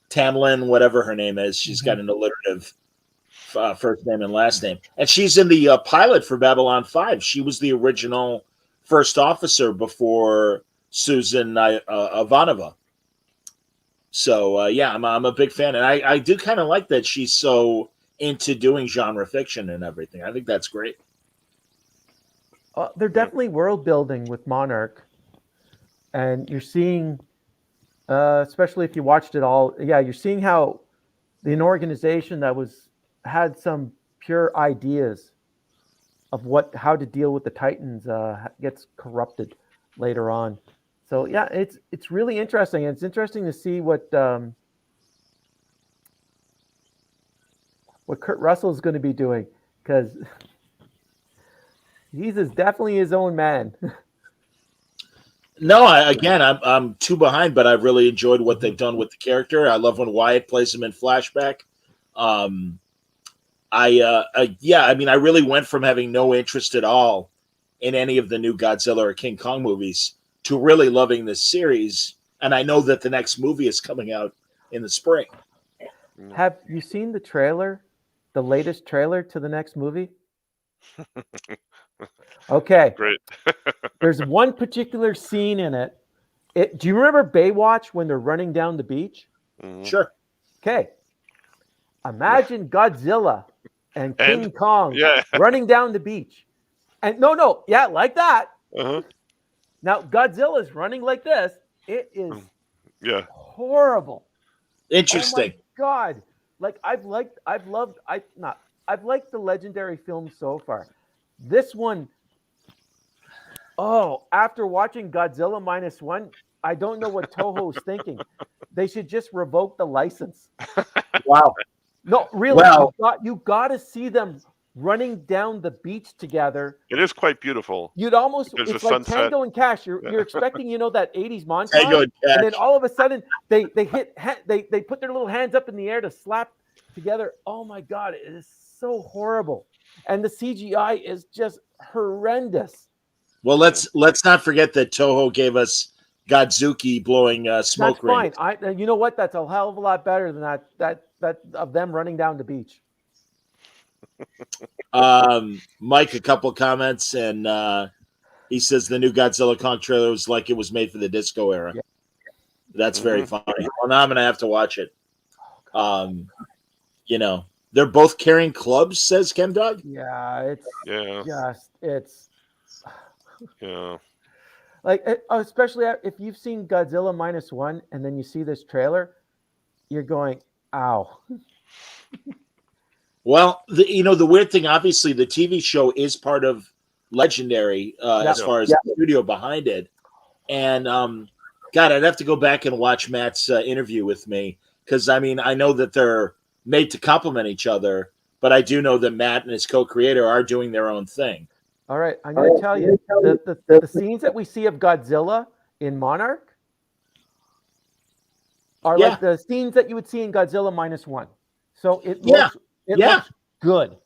Speaker 2: Tamlin, whatever her name is. She's got an alliterative first name and last name, and she's in the pilot for Babylon 5. She was the original first officer before Susan Ivanova. So I'm a big fan, and I do kind of like that she's so into doing genre fiction and everything. I think that's great.
Speaker 6: They're definitely world building with Monarch, and you're seeing, especially if you watched it all, you're seeing how an organization that had some pure ideas of how to deal with the Titans gets corrupted later on. So yeah, it's really interesting. It's interesting to see what Kurt Russell is going to be doing, because He's definitely his own man.
Speaker 2: No, I'm too behind, but I've really enjoyed what they've done with the character. I love when Wyatt plays him in flashback. Um, I mean, I really went from having no interest at all in any of the new Godzilla or King Kong movies to really loving this series. And I know that the next movie is coming out in the spring.
Speaker 6: Have you seen the trailer, the latest trailer to the next movie? Okay.
Speaker 5: Great.
Speaker 6: There's one particular scene in it. Do you remember Baywatch when they're running down the beach?
Speaker 5: Mhm.
Speaker 2: Sure.
Speaker 6: Okay. Imagine Godzilla and King Kong
Speaker 5: Yeah.
Speaker 6: running down the beach. And no, yeah, like that.
Speaker 5: Uh-huh.
Speaker 6: Now Godzilla's running like this. It is
Speaker 5: Yeah.
Speaker 6: horrible.
Speaker 2: Interesting.
Speaker 6: Oh my God. Like I've liked the legendary films so far. This one, after watching Godzilla -1, I don't know what Toho's thinking. They should just revoke the license.
Speaker 2: Wow.
Speaker 6: No, really,
Speaker 2: Well-
Speaker 6: you got to see them running down the beach together.
Speaker 5: It is quite beautiful.
Speaker 6: You'd almost,
Speaker 5: There's
Speaker 6: it's
Speaker 5: a
Speaker 6: like
Speaker 5: sunset.
Speaker 6: Tango and Cash. You're expecting, that 80s montage.
Speaker 2: Tango and Cash.
Speaker 6: And then all of a sudden they put their little hands up in the air to slap together. Oh my God, it is so horrible. And the CGI is just horrendous.
Speaker 2: Well, let's not forget that Toho gave us Godzuki blowing smoke
Speaker 6: That's fine.
Speaker 2: rings.
Speaker 6: You know what? That's a hell of a lot better than that of them running down the beach.
Speaker 2: Mike, a couple comments, and he says the new Godzilla Kong trailer was like it was made for the disco era.
Speaker 6: Yeah.
Speaker 2: That's very funny. Well, now I'm gonna have to watch it. They're both carrying clubs, says ChemDog.
Speaker 6: Yeah, it's
Speaker 5: Yeah.
Speaker 6: like, especially if you've seen Godzilla -1 and then you see this trailer, you're going, ow.
Speaker 2: Well, the weird thing, obviously, the TV show is part of Legendary as far as the studio behind it. And God, I'd have to go back and watch Matt's interview with me because I know that they're made to complement each other, but I do know that Matt and his co-creator are doing their own thing.
Speaker 6: All right, I'm going to tell you, the scenes that we see of Godzilla in Monarch are like the scenes that you would see in Godzilla -1. So it looks good.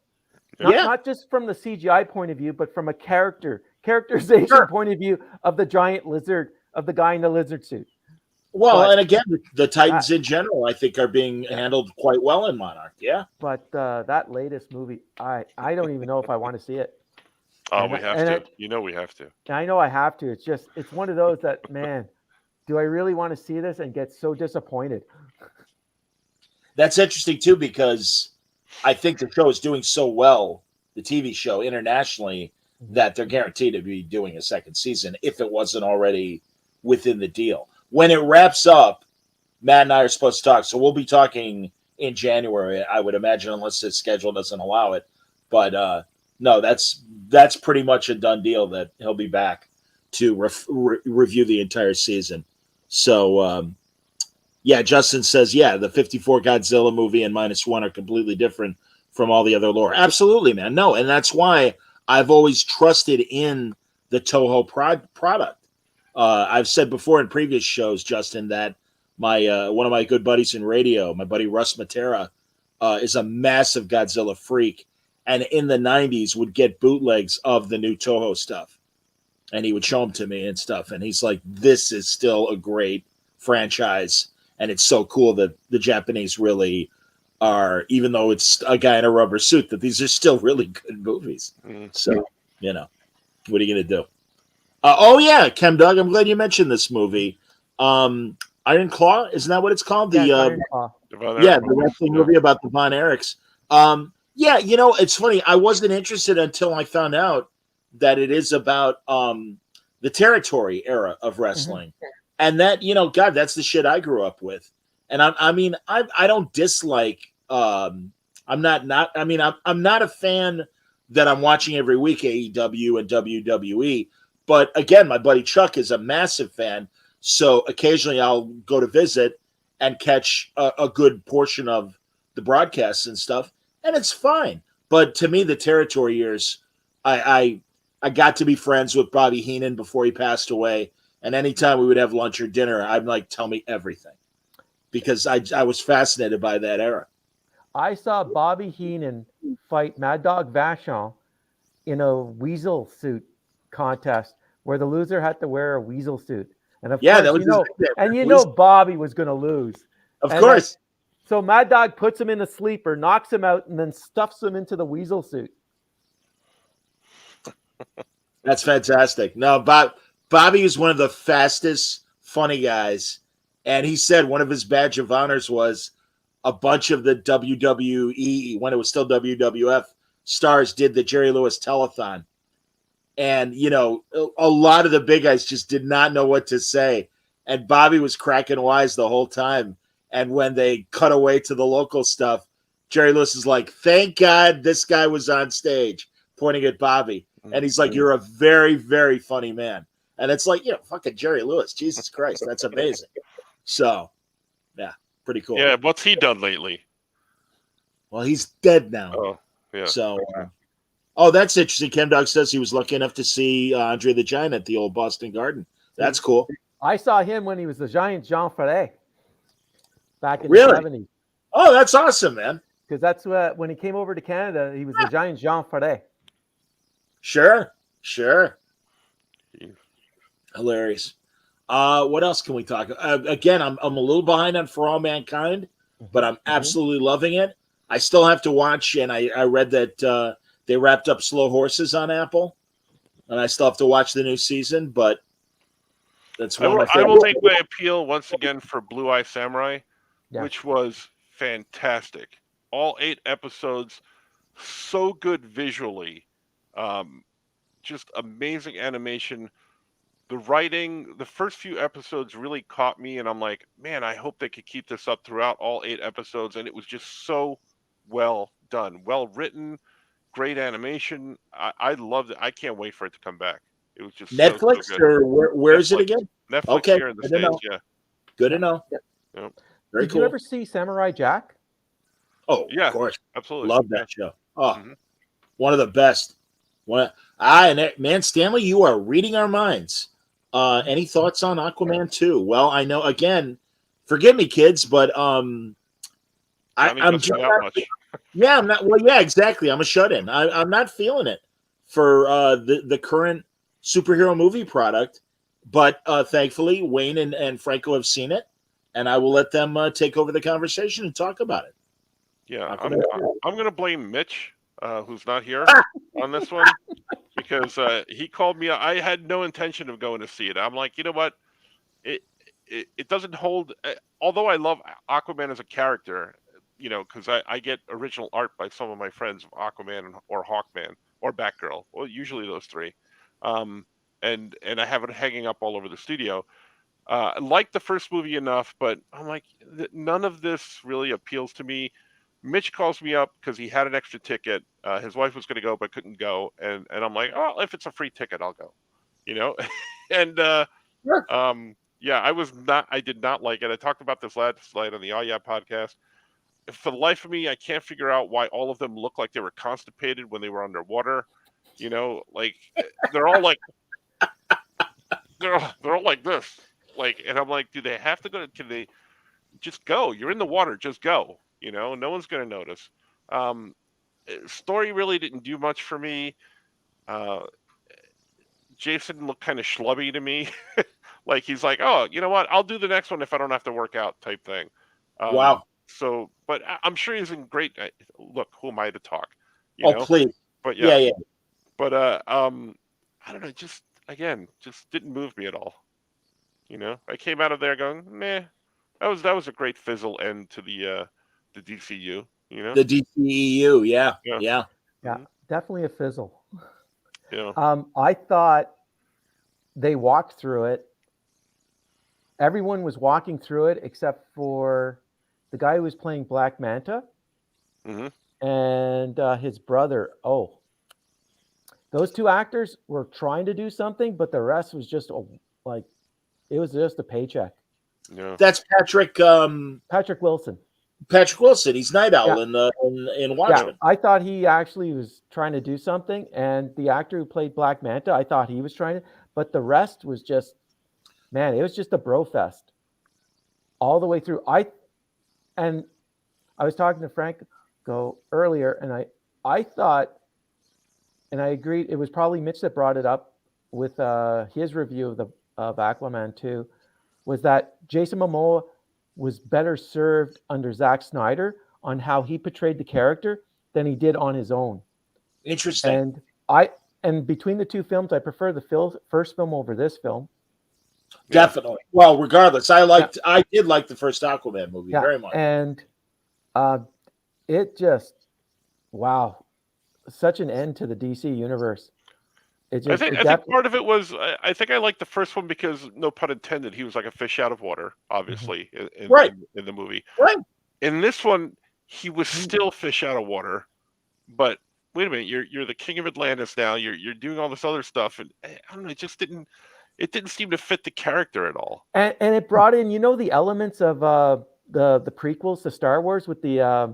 Speaker 6: Not just from the CGI point of view, but from a characterization point of view of the giant lizard, of the guy in the lizard suit.
Speaker 2: Well, and again, the Titans in general, I think, are being handled quite well in Monarch. Yeah.
Speaker 6: But that latest movie, I don't even know if I want to see it.
Speaker 5: Oh, we have to. We have to.
Speaker 6: I know I have to. It's one of those that, man, do I really want to see this and get so disappointed?
Speaker 2: That's interesting, too, because I think the show is doing so well, the TV show internationally, that they're guaranteed to be doing a second season if it wasn't already within the deal. When it wraps up, Matt and I are supposed to talk. So we'll be talking in January, I would imagine, unless his schedule doesn't allow it. But no, that's pretty much a done deal that he'll be back to review the entire season. So, Justin says, the 54 Godzilla movie and -1 are completely different from all the other lore. Absolutely, man. No, and that's why I've always trusted in the Toho product. I've said before in previous shows, Justin, that my one of my good buddies in radio, my buddy Russ Matera, is a massive Godzilla freak, and in the 90s would get bootlegs of the new Toho stuff, and he would show them to me and stuff, and he's like, this is still a great franchise, and it's so cool that the Japanese really are, even though it's a guy in a rubber suit, that these are still really good movies. So, what are you going to do? ChemDog, I'm glad you mentioned this movie. Iron Claw, isn't that what it's called?
Speaker 6: Iron Claw.
Speaker 2: The wrestling movie about the Von Erichs. It's funny. I wasn't interested until I found out that it is about the territory era of wrestling. And that, God, that's the shit I grew up with. And I don't dislike, I'm not a fan that I'm watching every week, AEW and WWE. But again, my buddy Chuck is a massive fan. So occasionally I'll go to visit and catch a good portion of the broadcasts and stuff. And it's fine. But to me, the territory years, I I got to be friends with Bobby Heenan before he passed away. And anytime we would have lunch or dinner, I'm like, tell me everything. Because I was fascinated by that era.
Speaker 6: I saw Bobby Heenan fight Mad Dog Vachon in a weasel suit contest where the loser had to wear a weasel suit. And of
Speaker 2: Yeah,
Speaker 6: course,
Speaker 2: that was his nickname,
Speaker 6: and you
Speaker 2: Weasel.
Speaker 6: know Bobby was going to lose.
Speaker 2: Of
Speaker 6: And
Speaker 2: course.
Speaker 6: so Mad Dog puts him in the sleeper, knocks him out, and then stuffs him into the weasel suit.
Speaker 2: That's fantastic. No, Bobby is one of the fastest, funny guys. And he said one of his badge of honors was a bunch of the WWE, when it was still WWF, stars did the Jerry Lewis telethon. And, you know, a lot of the big guys just did not know what to say. And Bobby was cracking wise the whole time. And when they cut away to the local stuff, Jerry Lewis is like, thank God this guy was on stage, pointing at Bobby. And he's like, you're a very, very funny man. And it's like, you know, fucking Jerry Lewis. Jesus Christ. That's amazing. So, yeah, pretty cool.
Speaker 5: Yeah, what's he done lately?
Speaker 2: Well, he's dead now.
Speaker 5: Oh, yeah.
Speaker 2: So, oh, that's interesting. Ken Dog says he was lucky enough to see Andre the Giant at the old Boston Garden. That's cool.
Speaker 6: I saw him when he was the giant Jean Ferret back in
Speaker 2: Really?
Speaker 6: the 70s.
Speaker 2: Oh, that's awesome, man.
Speaker 6: Because that's when he came over to Canada, he was the giant Jean Ferret.
Speaker 2: Sure. Hilarious. What else can we talk? Again, I'm a little behind on For All Mankind, but I'm absolutely loving it. I still have to watch, and I read that they wrapped up Slow Horses on Apple, and I still have to watch the new season. But that's one of my favorites.
Speaker 5: I will make my appeal once again for Blue Eye Samurai,
Speaker 6: Yeah.
Speaker 5: which was fantastic. All 8 episodes, so good visually. Just amazing animation. The writing, the first few episodes really caught me, and I'm like, man, I hope they could keep this up throughout all 8 episodes. And it was just so well done, well written, great animation. I loved it. I can't wait for it to come back. It was just
Speaker 2: Netflix,
Speaker 5: so good.
Speaker 2: or where is it again?
Speaker 5: Netflix
Speaker 2: Okay,
Speaker 5: here in the
Speaker 2: good to
Speaker 5: States,
Speaker 2: know.
Speaker 5: yeah.
Speaker 2: Good to know.
Speaker 5: Yep.
Speaker 2: Very
Speaker 6: Did
Speaker 2: cool.
Speaker 6: you ever see Samurai Jack?
Speaker 2: Oh,
Speaker 5: Yeah,
Speaker 2: of course.
Speaker 5: absolutely.
Speaker 2: Love that show. Oh,
Speaker 5: Mhm.
Speaker 2: one of the best. Man, Stanley, you are reading our minds. Any thoughts on Aquaman 2? Well, I know, again, forgive me, kids, but
Speaker 5: Johnny
Speaker 2: I'm
Speaker 5: doesn't
Speaker 2: just
Speaker 5: have
Speaker 2: not,
Speaker 5: much.
Speaker 2: yeah, I'm not. Well, yeah, exactly. I'm a shut-in. I'm not feeling it for the current superhero movie product, but thankfully, Wayne and Franco have seen it, and I will let them take over the conversation and talk about it.
Speaker 5: Yeah,
Speaker 2: Aquaman.
Speaker 5: I'm going to blame Mitch, who's not here on this one, because he called me. I had no intention of going to see it. I'm like, you know what? It doesn't hold. Although I love Aquaman as a character, you know, because I get original art by some of my friends of Aquaman or Hawkman or Batgirl. Well, usually those 3. And I have it hanging up all over the studio. I like the first movie enough, but I'm like, none of this really appeals to me. Mitch calls me up because he had an extra ticket. His wife was going to go but couldn't go, and I'm like, oh, if it's a free ticket, I'll go. You know, and
Speaker 2: Sure.
Speaker 5: yeah, I did not like it. I talked about this last night on the Oh Yeah podcast. For the life of me, I can't figure out why all of them look like they were constipated when they were underwater. You know, like they're all like they're all like this. Like, and I'm like, do they have to go? Can they just go? You're in the water, just go. You know, no one's going to notice. Story really didn't do much for me. Jason looked kind of schlubby to me. Like he's like, oh, you know what? I'll do the next one if I don't have to work out type thing.
Speaker 2: Wow.
Speaker 5: So, but I'm sure he's in great. Look, who am I to talk? You
Speaker 2: Oh,
Speaker 5: know?
Speaker 2: please.
Speaker 5: But
Speaker 2: Yeah.
Speaker 5: But I don't know. Just didn't move me at all. You know, I came out of there going, meh. That was a great fizzle end to the DCU. You know,
Speaker 2: The DCEU. Yeah.
Speaker 6: Yeah, definitely a fizzle.
Speaker 5: Yeah.
Speaker 6: I thought they walked through it. Everyone was walking through it except for the guy who was playing Black Manta and his brother. Oh, those 2 actors were trying to do something, but the rest was just like it was just a paycheck.
Speaker 5: Yeah.
Speaker 2: That's Patrick.
Speaker 6: Patrick Wilson.
Speaker 2: Patrick Wilson. He's Night Owl
Speaker 6: Yeah.
Speaker 2: in
Speaker 6: Yeah,
Speaker 2: Watchmen.
Speaker 6: I thought he actually was trying to do something, and the actor who played Black Manta, I thought he was trying to, but the rest was just, man, it was just a bro fest all the way through. And I was talking to Franco earlier, and I thought, and I agreed, it was probably Mitch that brought it up with his review of Aquaman 2, was that Jason Momoa was better served under Zack Snyder on how he portrayed the character than he did on his own.
Speaker 2: Interesting.
Speaker 6: And between the two films, I prefer the first film over this film.
Speaker 2: Definitely. Well, regardless, I did like the first Aquaman movie very much.
Speaker 6: And it just, wow, such an end to the DC universe.
Speaker 5: I think part of it was I think I liked the first one because, no pun intended, he was like a fish out of water, obviously, in the movie.
Speaker 2: Right.
Speaker 5: In this one, he was still fish out of water, but wait a minute, you're the king of Atlantis now. You're doing all this other stuff, and I don't know, it didn't seem to fit the character at all.
Speaker 6: And it brought in, the elements of the prequels to Star Wars with the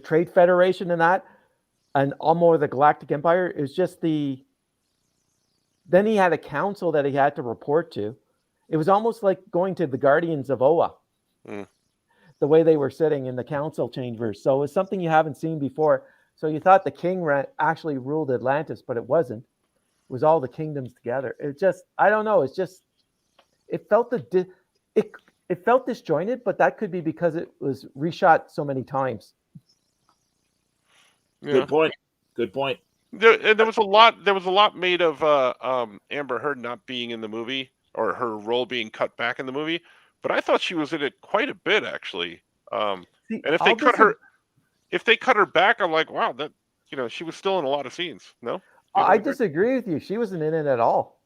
Speaker 6: Trade Federation and that, and all more of the Galactic Empire. It was just then he had a council that he had to report to. It was almost like going to the Guardians of Oa, the way they were sitting in the council chambers. So it's something you haven't seen before. So you thought the king actually ruled Atlantis, but it wasn't. It was all the kingdoms together. It just, I don't know. It's just, it felt disjointed, but that could be because it was reshot so many times.
Speaker 2: Yeah. Good point.
Speaker 5: There was a lot made of Amber Heard not being in the movie, or her role being cut back in the movie. But I thought she was in it quite a bit, actually. And if they cut her back, I'm like, wow, that she was still in a lot of scenes. No,
Speaker 6: I disagree with you. She wasn't in it at all.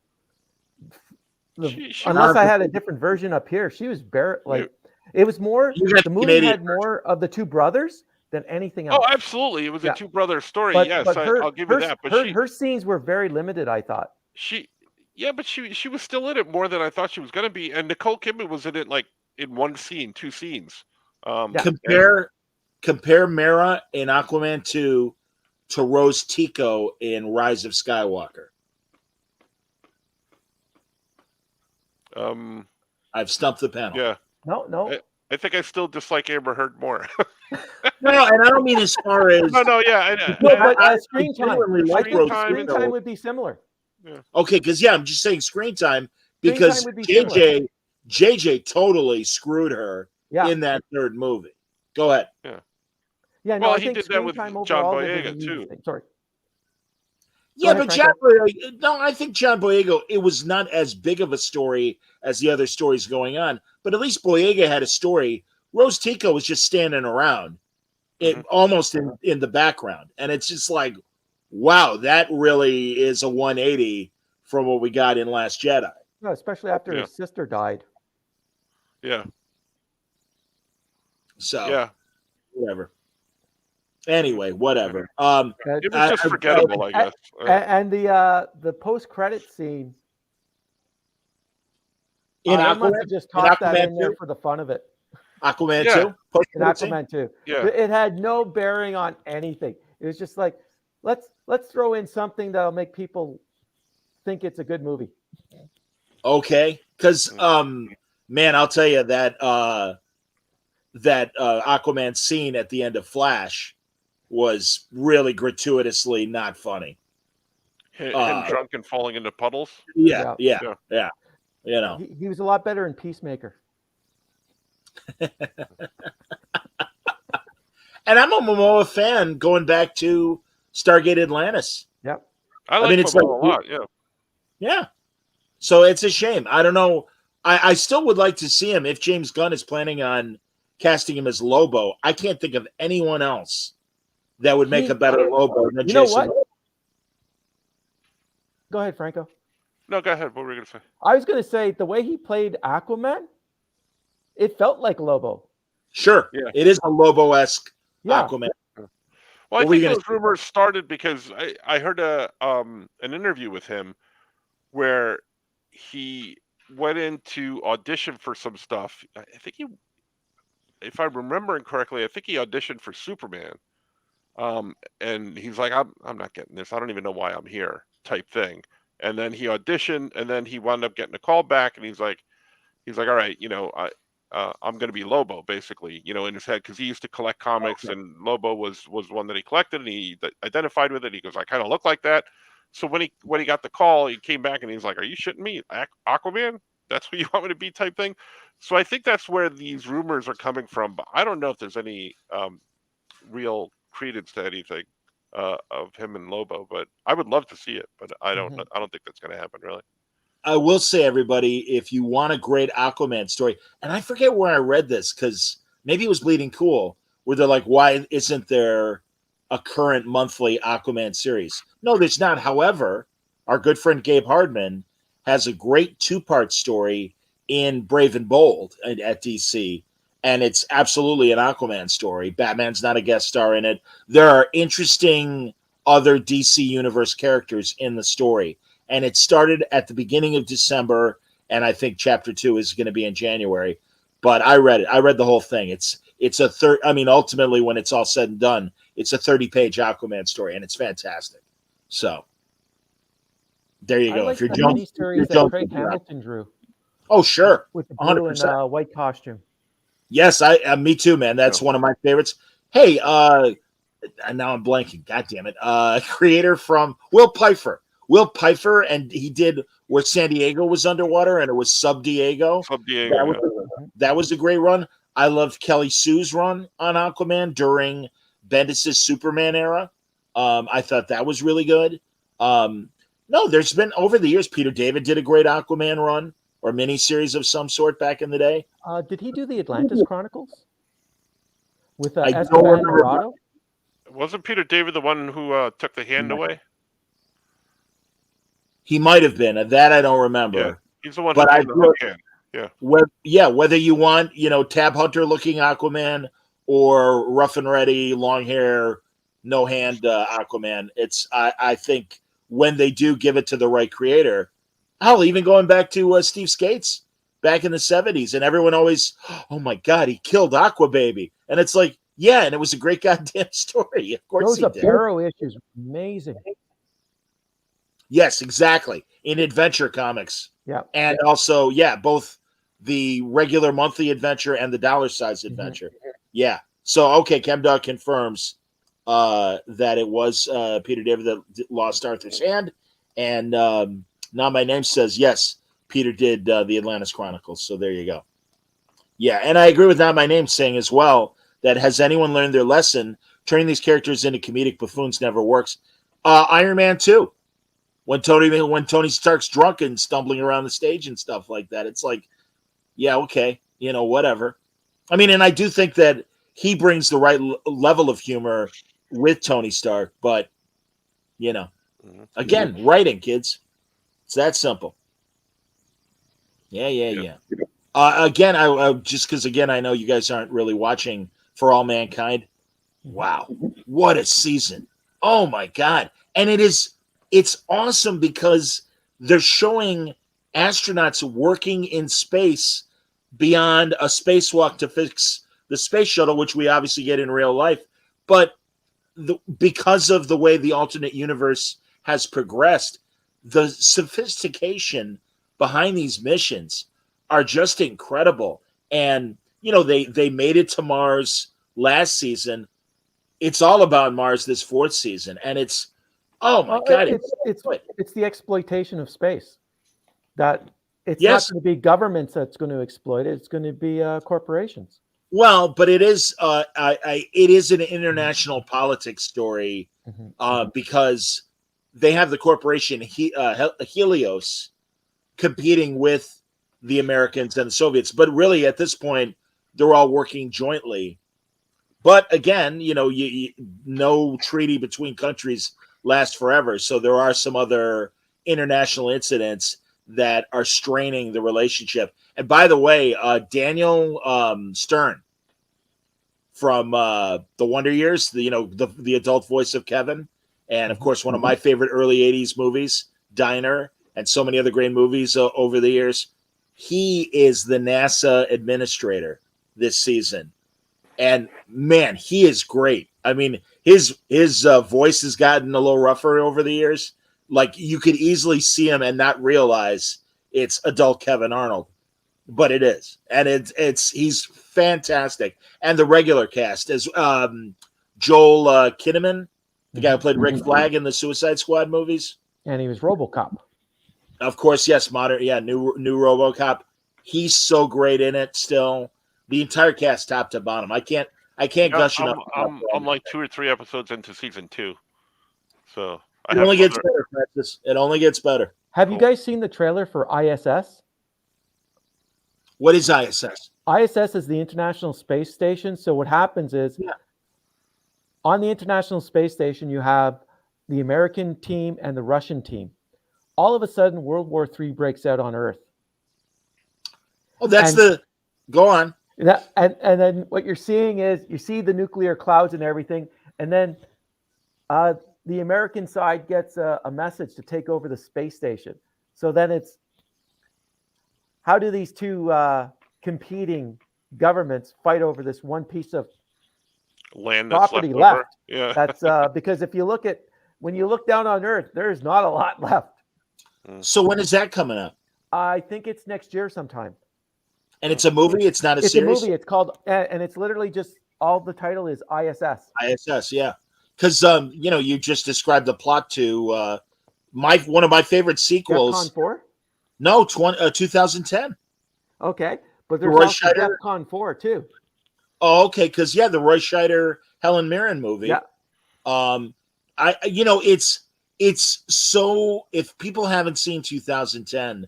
Speaker 6: Unless I had a different version up here, she was it was more. The movie had more of the two brothers than anything else.
Speaker 5: Oh, absolutely. It was a two-brother story.
Speaker 6: But
Speaker 5: I'll give you that. But
Speaker 6: her scenes were very limited, I thought.
Speaker 5: But she was still in it more than I thought she was going to be. And Nicole Kidman was in it like in one scene, two scenes.
Speaker 2: Compare Mera in Aquaman 2 to Rose Tico in Rise of Skywalker. I've stumped the panel.
Speaker 5: Yeah.
Speaker 6: No.
Speaker 5: I think I still dislike Amber Heard more.
Speaker 2: No, and I don't mean as far as
Speaker 6: screen time would be similar.
Speaker 2: Yeah. Okay, because I'm just saying screen time because JJ totally screwed her in that third movie. Go ahead.
Speaker 6: Yeah.
Speaker 5: Well, he did that with John Boyega too.
Speaker 6: Sorry.
Speaker 2: Yeah, but John Boyega, I think John Boyega, it was not as big of a story as the other stories going on, but at least Boyega had a story. Rose Tico was just standing around, almost in the background. And it's just like, wow, that really is a 180 from what we got in Last Jedi.
Speaker 6: No, especially after his sister died.
Speaker 5: Yeah.
Speaker 2: So, whatever. Anyway, whatever.
Speaker 5: It was just forgettable, I guess.
Speaker 6: And the post-credit scene, I must have just tossed that in there for the fun of it.
Speaker 2: Aquaman 2?
Speaker 6: In Aquaman 2. Yeah. It had no bearing on anything. It was just like, let's throw in something that'll make people think it's a good movie.
Speaker 2: Okay. Because, man, I'll tell you that Aquaman scene at the end of Flash was really gratuitously not funny.
Speaker 5: Him drunk and falling into puddles?
Speaker 2: Yeah. You know.
Speaker 6: He was a lot better in Peacemaker.
Speaker 2: And I'm a Momoa fan going back to Stargate Atlantis.
Speaker 6: Yep.
Speaker 5: I mean, it's Momoa a lot,
Speaker 2: Yeah. So it's a shame. I don't know. I still would like to see him if James Gunn is planning on casting him as Lobo. I can't think of anyone else that would make a better Lobo than Jason.
Speaker 6: Know what? Go ahead, Franco.
Speaker 5: No, go ahead. What were you going to say?
Speaker 6: I was going to say the way he played Aquaman, it felt like Lobo.
Speaker 2: Sure. Yeah. It is a Lobo-esque Aquaman.
Speaker 5: Well, I think those rumors started because I heard an interview with him where he went in to audition for some stuff. I think if I'm remembering correctly, I think he auditioned for Superman. And he's like, I'm not getting this. I don't even know why I'm here, type thing. And then he auditioned, and then he wound up getting a call back, and he's like, all right, I'm going to be Lobo, basically, in his head, because he used to collect comics, and Lobo was one that he collected, and he identified with it. He goes, I kind of look like that. So when he got the call, he came back and he's like, are you shitting me? Aquaman? That's who you want me to be, type thing. So I think that's where these rumors are coming from, but I don't know if there's any real credence to anything of him and Lobo. But I would love to see it, but I don't think that's going to happen, really.
Speaker 2: I will say, everybody, if you want a great Aquaman story, and I forget where I read this, because maybe it was Bleeding Cool, where they're like, why isn't there a current monthly Aquaman series? No, there's not. However, our good friend Gabe Hardman has a great 2-part story in Brave and Bold at DC, and it's absolutely an Aquaman story. Batman's not a guest star in it. There are interesting other DC Universe characters in the story. And it started at the beginning of December, and I think chapter 2 is going to be in January. But I read it. I read the whole thing. It's a third. I mean, ultimately, when it's all said and done, it's a 30-page Aquaman story, and it's fantastic. So there you go.
Speaker 6: Like
Speaker 2: if you're
Speaker 6: the
Speaker 2: Jones,
Speaker 6: miniseries that Craig Hamilton drew.
Speaker 2: Oh, sure,
Speaker 6: with the blue
Speaker 2: 100%.
Speaker 6: and white costume.
Speaker 2: Yes, me too, man. That's one of my favorites. Hey, and now I'm blanking. God damn it. Creator from Will Pfeiffer, and he did where San Diego was underwater, and it was Sub Diego. That was a great run. I loved Kelly Sue's run on Aquaman during Bendis' Superman era. I thought that was really good. No, there's been over the years, Peter David did a great Aquaman run or miniseries of some sort back in the day.
Speaker 6: Did he do the Atlantis Chronicles with
Speaker 2: I
Speaker 6: Esteban Dorado?
Speaker 5: Wasn't Peter David the one who took the hand away?
Speaker 2: He might have been. That I don't remember.
Speaker 5: Yeah, he's the one
Speaker 2: but
Speaker 5: who took the hand. Yeah.
Speaker 2: Whether you want, Tab Hunter looking Aquaman or rough and ready, long hair, no hand Aquaman, I think when they do give it to the right creator, even going back to Steve Skates back in the 70s, and everyone always, oh my God, he killed Aqua Baby. And it's like, yeah, and it was a great goddamn story. Of course he did.
Speaker 6: Those Aparo issues, amazing.
Speaker 2: Yes, exactly. In Adventure Comics.
Speaker 6: Yeah.
Speaker 2: And also, both the regular monthly adventure and the dollar-sized adventure. Mm-hmm. Yeah. So, okay, ChemDog confirms that it was Peter David that lost Arthur's hand. And Now My Name says, yes, Peter did the Atlantis Chronicles. So there you go. Yeah, and I agree with Not My Name saying as well that has anyone learned their lesson? Turning these characters into comedic buffoons never works. Iron Man 2. When Tony Stark's drunk and stumbling around the stage and stuff like that, it's like, yeah, okay, whatever. I mean, and I do think that he brings the right level of humor with Tony Stark, but again, writing, kids, it's that simple. Yeah. Again, I just because I know you guys aren't really watching For All Mankind. Wow, what a season! Oh my God, and it's awesome because they're showing astronauts working in space beyond a spacewalk to fix the space shuttle, which we obviously get in real life. But because of the way the alternate universe has progressed, the sophistication behind these missions are just incredible. And, they made it to Mars last season. It's all about Mars this 4th season. And it's, oh my God.
Speaker 6: It's the exploitation of space. That it's not going to be governments that's going to exploit it. It's going to be corporations.
Speaker 2: Well, but it is it is an international politics story because they have the corporation Helios competing with the Americans and the Soviets. But really, at this point, they're all working jointly. But again, no treaty between countries lasts forever. So there are some other international incidents that are straining the relationship. And by the way, Daniel Stern from the Wonder Years, the adult voice of Kevin, and of course one of my favorite early 80s movies, Diner, and so many other great movies over the years. He is the NASA administrator this season. and man, he is great. I mean, his voice has gotten a little rougher over the years. Like you could easily see him and not realize it's adult Kevin Arnold, but it is, and he's fantastic. And the regular cast is Joel Kinnaman, the guy who played Rick Flag in the Suicide Squad movies,
Speaker 6: and he was RoboCop.
Speaker 2: of course. Yes, new RoboCop. He's so great in it. Still, the entire cast, top to bottom. I can't gush enough.
Speaker 5: I'm like 2 or 3 episodes into season 2, so
Speaker 2: it only gets better, Francis. It only gets better.
Speaker 6: Have you guys seen the trailer for ISS?
Speaker 2: What is ISS?
Speaker 6: ISS is the International Space Station. So what happens is, on the International Space Station, you have the American team and the Russian team. All of a sudden, World War III breaks out on Earth.
Speaker 2: Oh, go on.
Speaker 6: And then what you're seeing is you see the nuclear clouds and everything, and then the American side gets a message to take over the space station. So then it's, how do these two competing governments fight over this one piece of
Speaker 5: land
Speaker 6: property
Speaker 5: left?
Speaker 6: Yeah, that's because when you look down on Earth, there's not a lot left.
Speaker 2: So when is that coming up?
Speaker 6: I think it's next year sometime.
Speaker 2: And it's a movie. It's not a series.
Speaker 6: It's a movie. It's called, and it's literally just all the title is ISS.
Speaker 2: ISS, yeah. Because you just described the plot to one of my favorite sequels.
Speaker 6: DEFCON 4?
Speaker 2: No, 2010.
Speaker 6: Okay, but there's
Speaker 2: Roy
Speaker 6: also
Speaker 2: Scheider?
Speaker 6: DEFCON 4 too.
Speaker 2: Oh, okay. Because the Roy Scheider, Helen Mirren movie.
Speaker 6: Yeah.
Speaker 2: It's so, if people haven't seen 2010,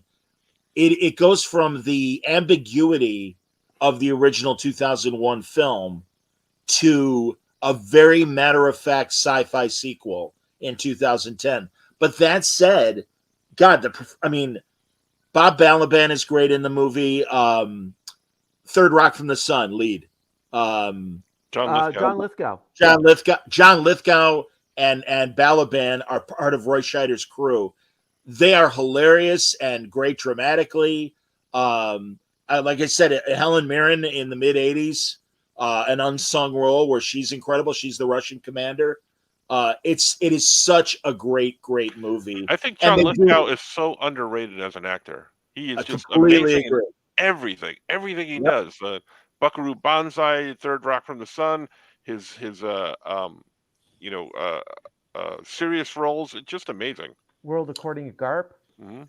Speaker 2: it goes from the ambiguity of the original 2001 film to a very matter-of-fact sci-fi sequel in 2010. But that said, God, Bob Balaban is great in the movie. Third Rock from the Sun lead.
Speaker 5: John Lithgow.
Speaker 2: John Lithgow and Balaban are part of Roy Scheider's crew. They are hilarious and great dramatically. Like I said, Helen Mirren in the mid 80s, an unsung role where she's incredible. She's the Russian commander. It is such a great movie.
Speaker 5: I think John Lithgow is so underrated as an actor. He is just amazing in everything he does. Buckaroo Banzai, Third Rock from the Sun, his serious roles, just amazing.
Speaker 6: World According to Garp.
Speaker 5: Mm-hmm.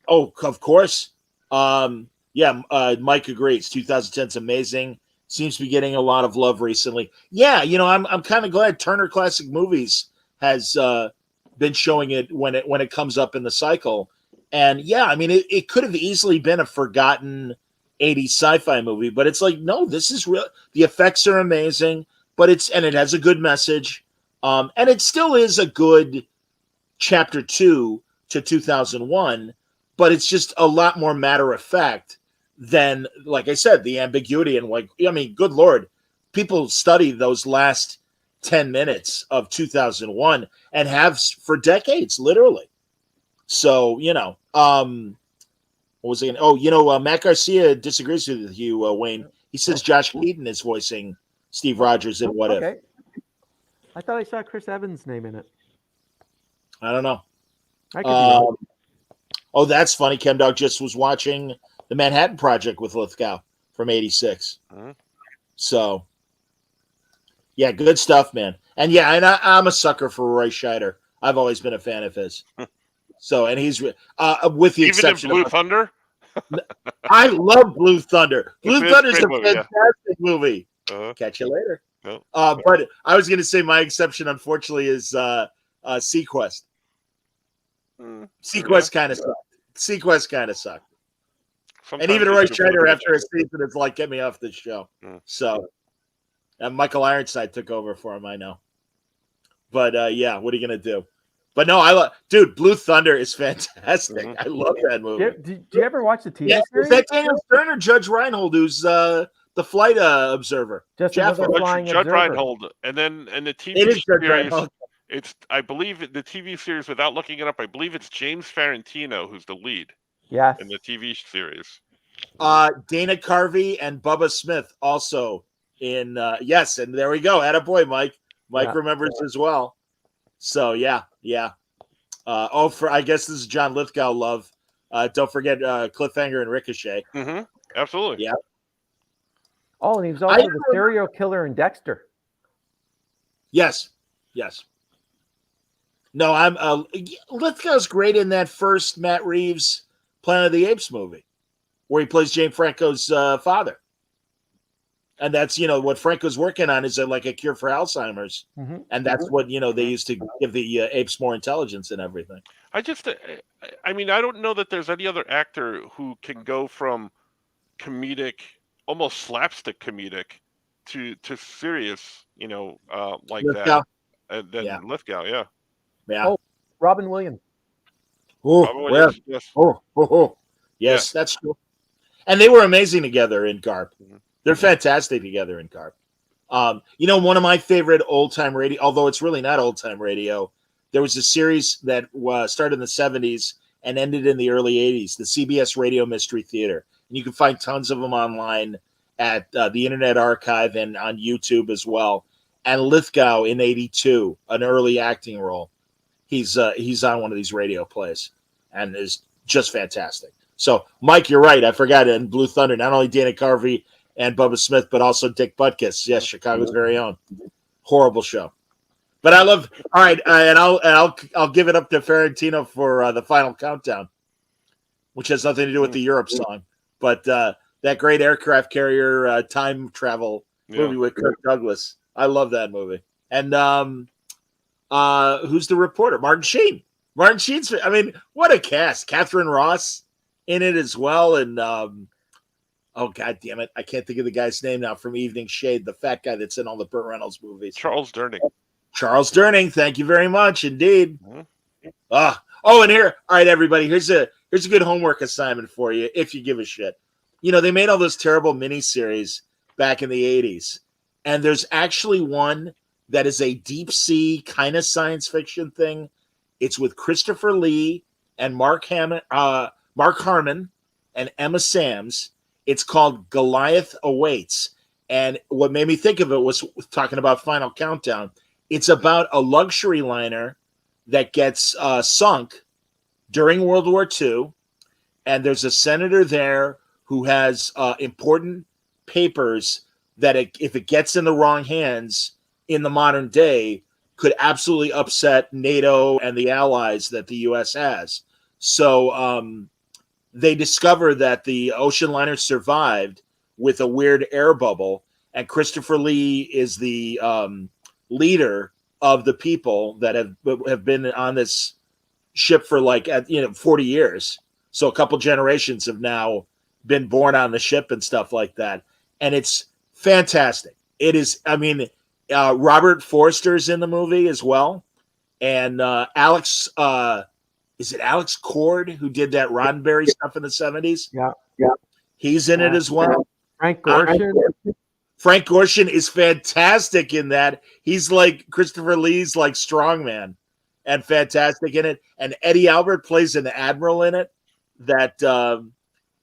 Speaker 2: Oh, of course. Mike agrees. 2010's amazing. Seems to be getting a lot of love recently. Yeah, I'm kind of glad Turner Classic Movies has been showing it when it comes up in the cycle. And yeah, it could have easily been a forgotten 80s sci-fi movie, but it's like, no, this is real. The effects are amazing, but it has a good message. And it still is a good chapter 2 to 2001, but it's just a lot more matter of fact than, like I said, the ambiguity and good Lord, people study those last 10 minutes of 2001 and have for decades, literally. So, what was it? Oh, Matt Garcia disagrees with you, Wayne. He says Josh Keaton is voicing Steve Rogers in What If.
Speaker 6: I thought I saw Chris Evans' name in it.
Speaker 2: I don't know.
Speaker 6: I could be wrong.
Speaker 2: Oh, that's funny. ChemDog just was watching the Manhattan Project with Lithgow from '86.
Speaker 5: Mm-hmm.
Speaker 2: So, yeah, good stuff, man. And yeah, I'm a sucker for Roy Scheider. I've always been a fan of his. So, and he's with the exception
Speaker 5: of Blue Thunder.
Speaker 2: I love Blue Thunder. Blue Thunder's a fantastic movie.
Speaker 5: Uh-huh.
Speaker 2: Catch you later.
Speaker 5: No.
Speaker 2: But I was going to say my exception, unfortunately, is Sequest. Sequest kind of sucked. Sequest kind of sucked.
Speaker 5: Sometimes
Speaker 2: and even Roy Scheider, after a season, it's like, get me off this show. So, and Michael Ironside took over for him, I know. But yeah, what are you going to do? But no, dude, Blue Thunder is fantastic. I love that movie.
Speaker 6: Did you ever watch the TV series?
Speaker 2: Is that Daniel Stern or Judge Reinhold, who's the flight observer?
Speaker 6: Judge
Speaker 5: Reinhold. And then in the TV series, I believe the TV series, without looking it up, I believe it's James Farentino who's the lead.
Speaker 6: Yes.
Speaker 5: In the TV series.
Speaker 2: Dana Carvey and Bubba Smith also in yes, and there we go. Attaboy, Mike. Mike
Speaker 6: Yeah.
Speaker 2: remembers as well. So yeah. I guess this is John Lithgow love. Don't forget Cliffhanger and Ricochet.
Speaker 5: Mm-hmm. Absolutely.
Speaker 2: Yeah.
Speaker 6: Oh, and he was also the serial killer in Dexter.
Speaker 2: Yes. No, I'm Lithgow's great in that first Matt Reeves Planet of the Apes movie, where he plays Jane Franco's father. And that's, what Franco's working on is like a cure for Alzheimer's.
Speaker 6: Mm-hmm.
Speaker 2: And that's what, they used to give the apes more intelligence and everything.
Speaker 5: I don't know that there's any other actor who can go from comedic, almost slapstick comedic, to serious, like
Speaker 2: Lithgow.
Speaker 5: that. Than Lithgow, yeah.
Speaker 2: Yeah.
Speaker 6: Oh, Robin Williams.
Speaker 5: Probably, yes.
Speaker 2: Yes, that's true. And they were amazing together in Garp. Mm-hmm. They're fantastic together in Garp. One of my favorite old-time radio, although it's really not old-time radio, there was a series that started in the 70s and ended in the early 80s, the CBS Radio Mystery Theater. And you can find tons of them online at the Internet Archive and on YouTube as well. And Lithgow in 82, an early acting role. He's on one of these radio plays and is just fantastic. So, Mike, you're right. I forgot it. In Blue Thunder, not only Dana Carvey and Bubba Smith, but also Dick Butkus. Yes, Chicago's very own. Horrible show. But I love. All right, and I'll give it up to Ferrantino for the final countdown, which has nothing to do with the Europe song, but that great aircraft carrier time travel movie with Kirk Douglas. I love that movie. And who's the reporter? Martin Sheen. Martin Sheen's. I mean, what a cast! Catherine Ross in it as well, and oh god damn it, I can't think of the guy's name now from Evening Shade. The fat guy that's in all the Burt Reynolds movies.
Speaker 5: Charles Durning.
Speaker 2: Charles Durning. Thank you very much, indeed. And here, all right, everybody. Here's a good homework assignment for you if you give a shit. They made all those terrible miniseries back in the 80s, and there's actually one that is a deep sea kind of science fiction thing. It's with Christopher Lee and Mark Harmon and Emma Samms. It's called Goliath Awaits. And what made me think of it was talking about Final Countdown. It's about a luxury liner that gets sunk during World War II. And there's a senator there who has important papers that if it gets in the wrong hands in the modern day, could absolutely upset NATO and the allies that the U.S. has. So they discover that the ocean liner survived with a weird air bubble, and Christopher Lee is the leader of the people that have been on this ship for 40 years. So a couple generations have now been born on the ship and stuff like that, and it's fantastic. It is. I mean, Robert Forster's in the movie as well, and Alex. Is it Alex Cord who did that Roddenberry stuff in the 70s?
Speaker 6: Yeah.
Speaker 2: He's in it as well.
Speaker 6: Frank Gorshin.
Speaker 2: Frank Gorshin is fantastic in that. He's like Christopher Lee's like strongman and fantastic in it. And Eddie Albert plays an admiral in it that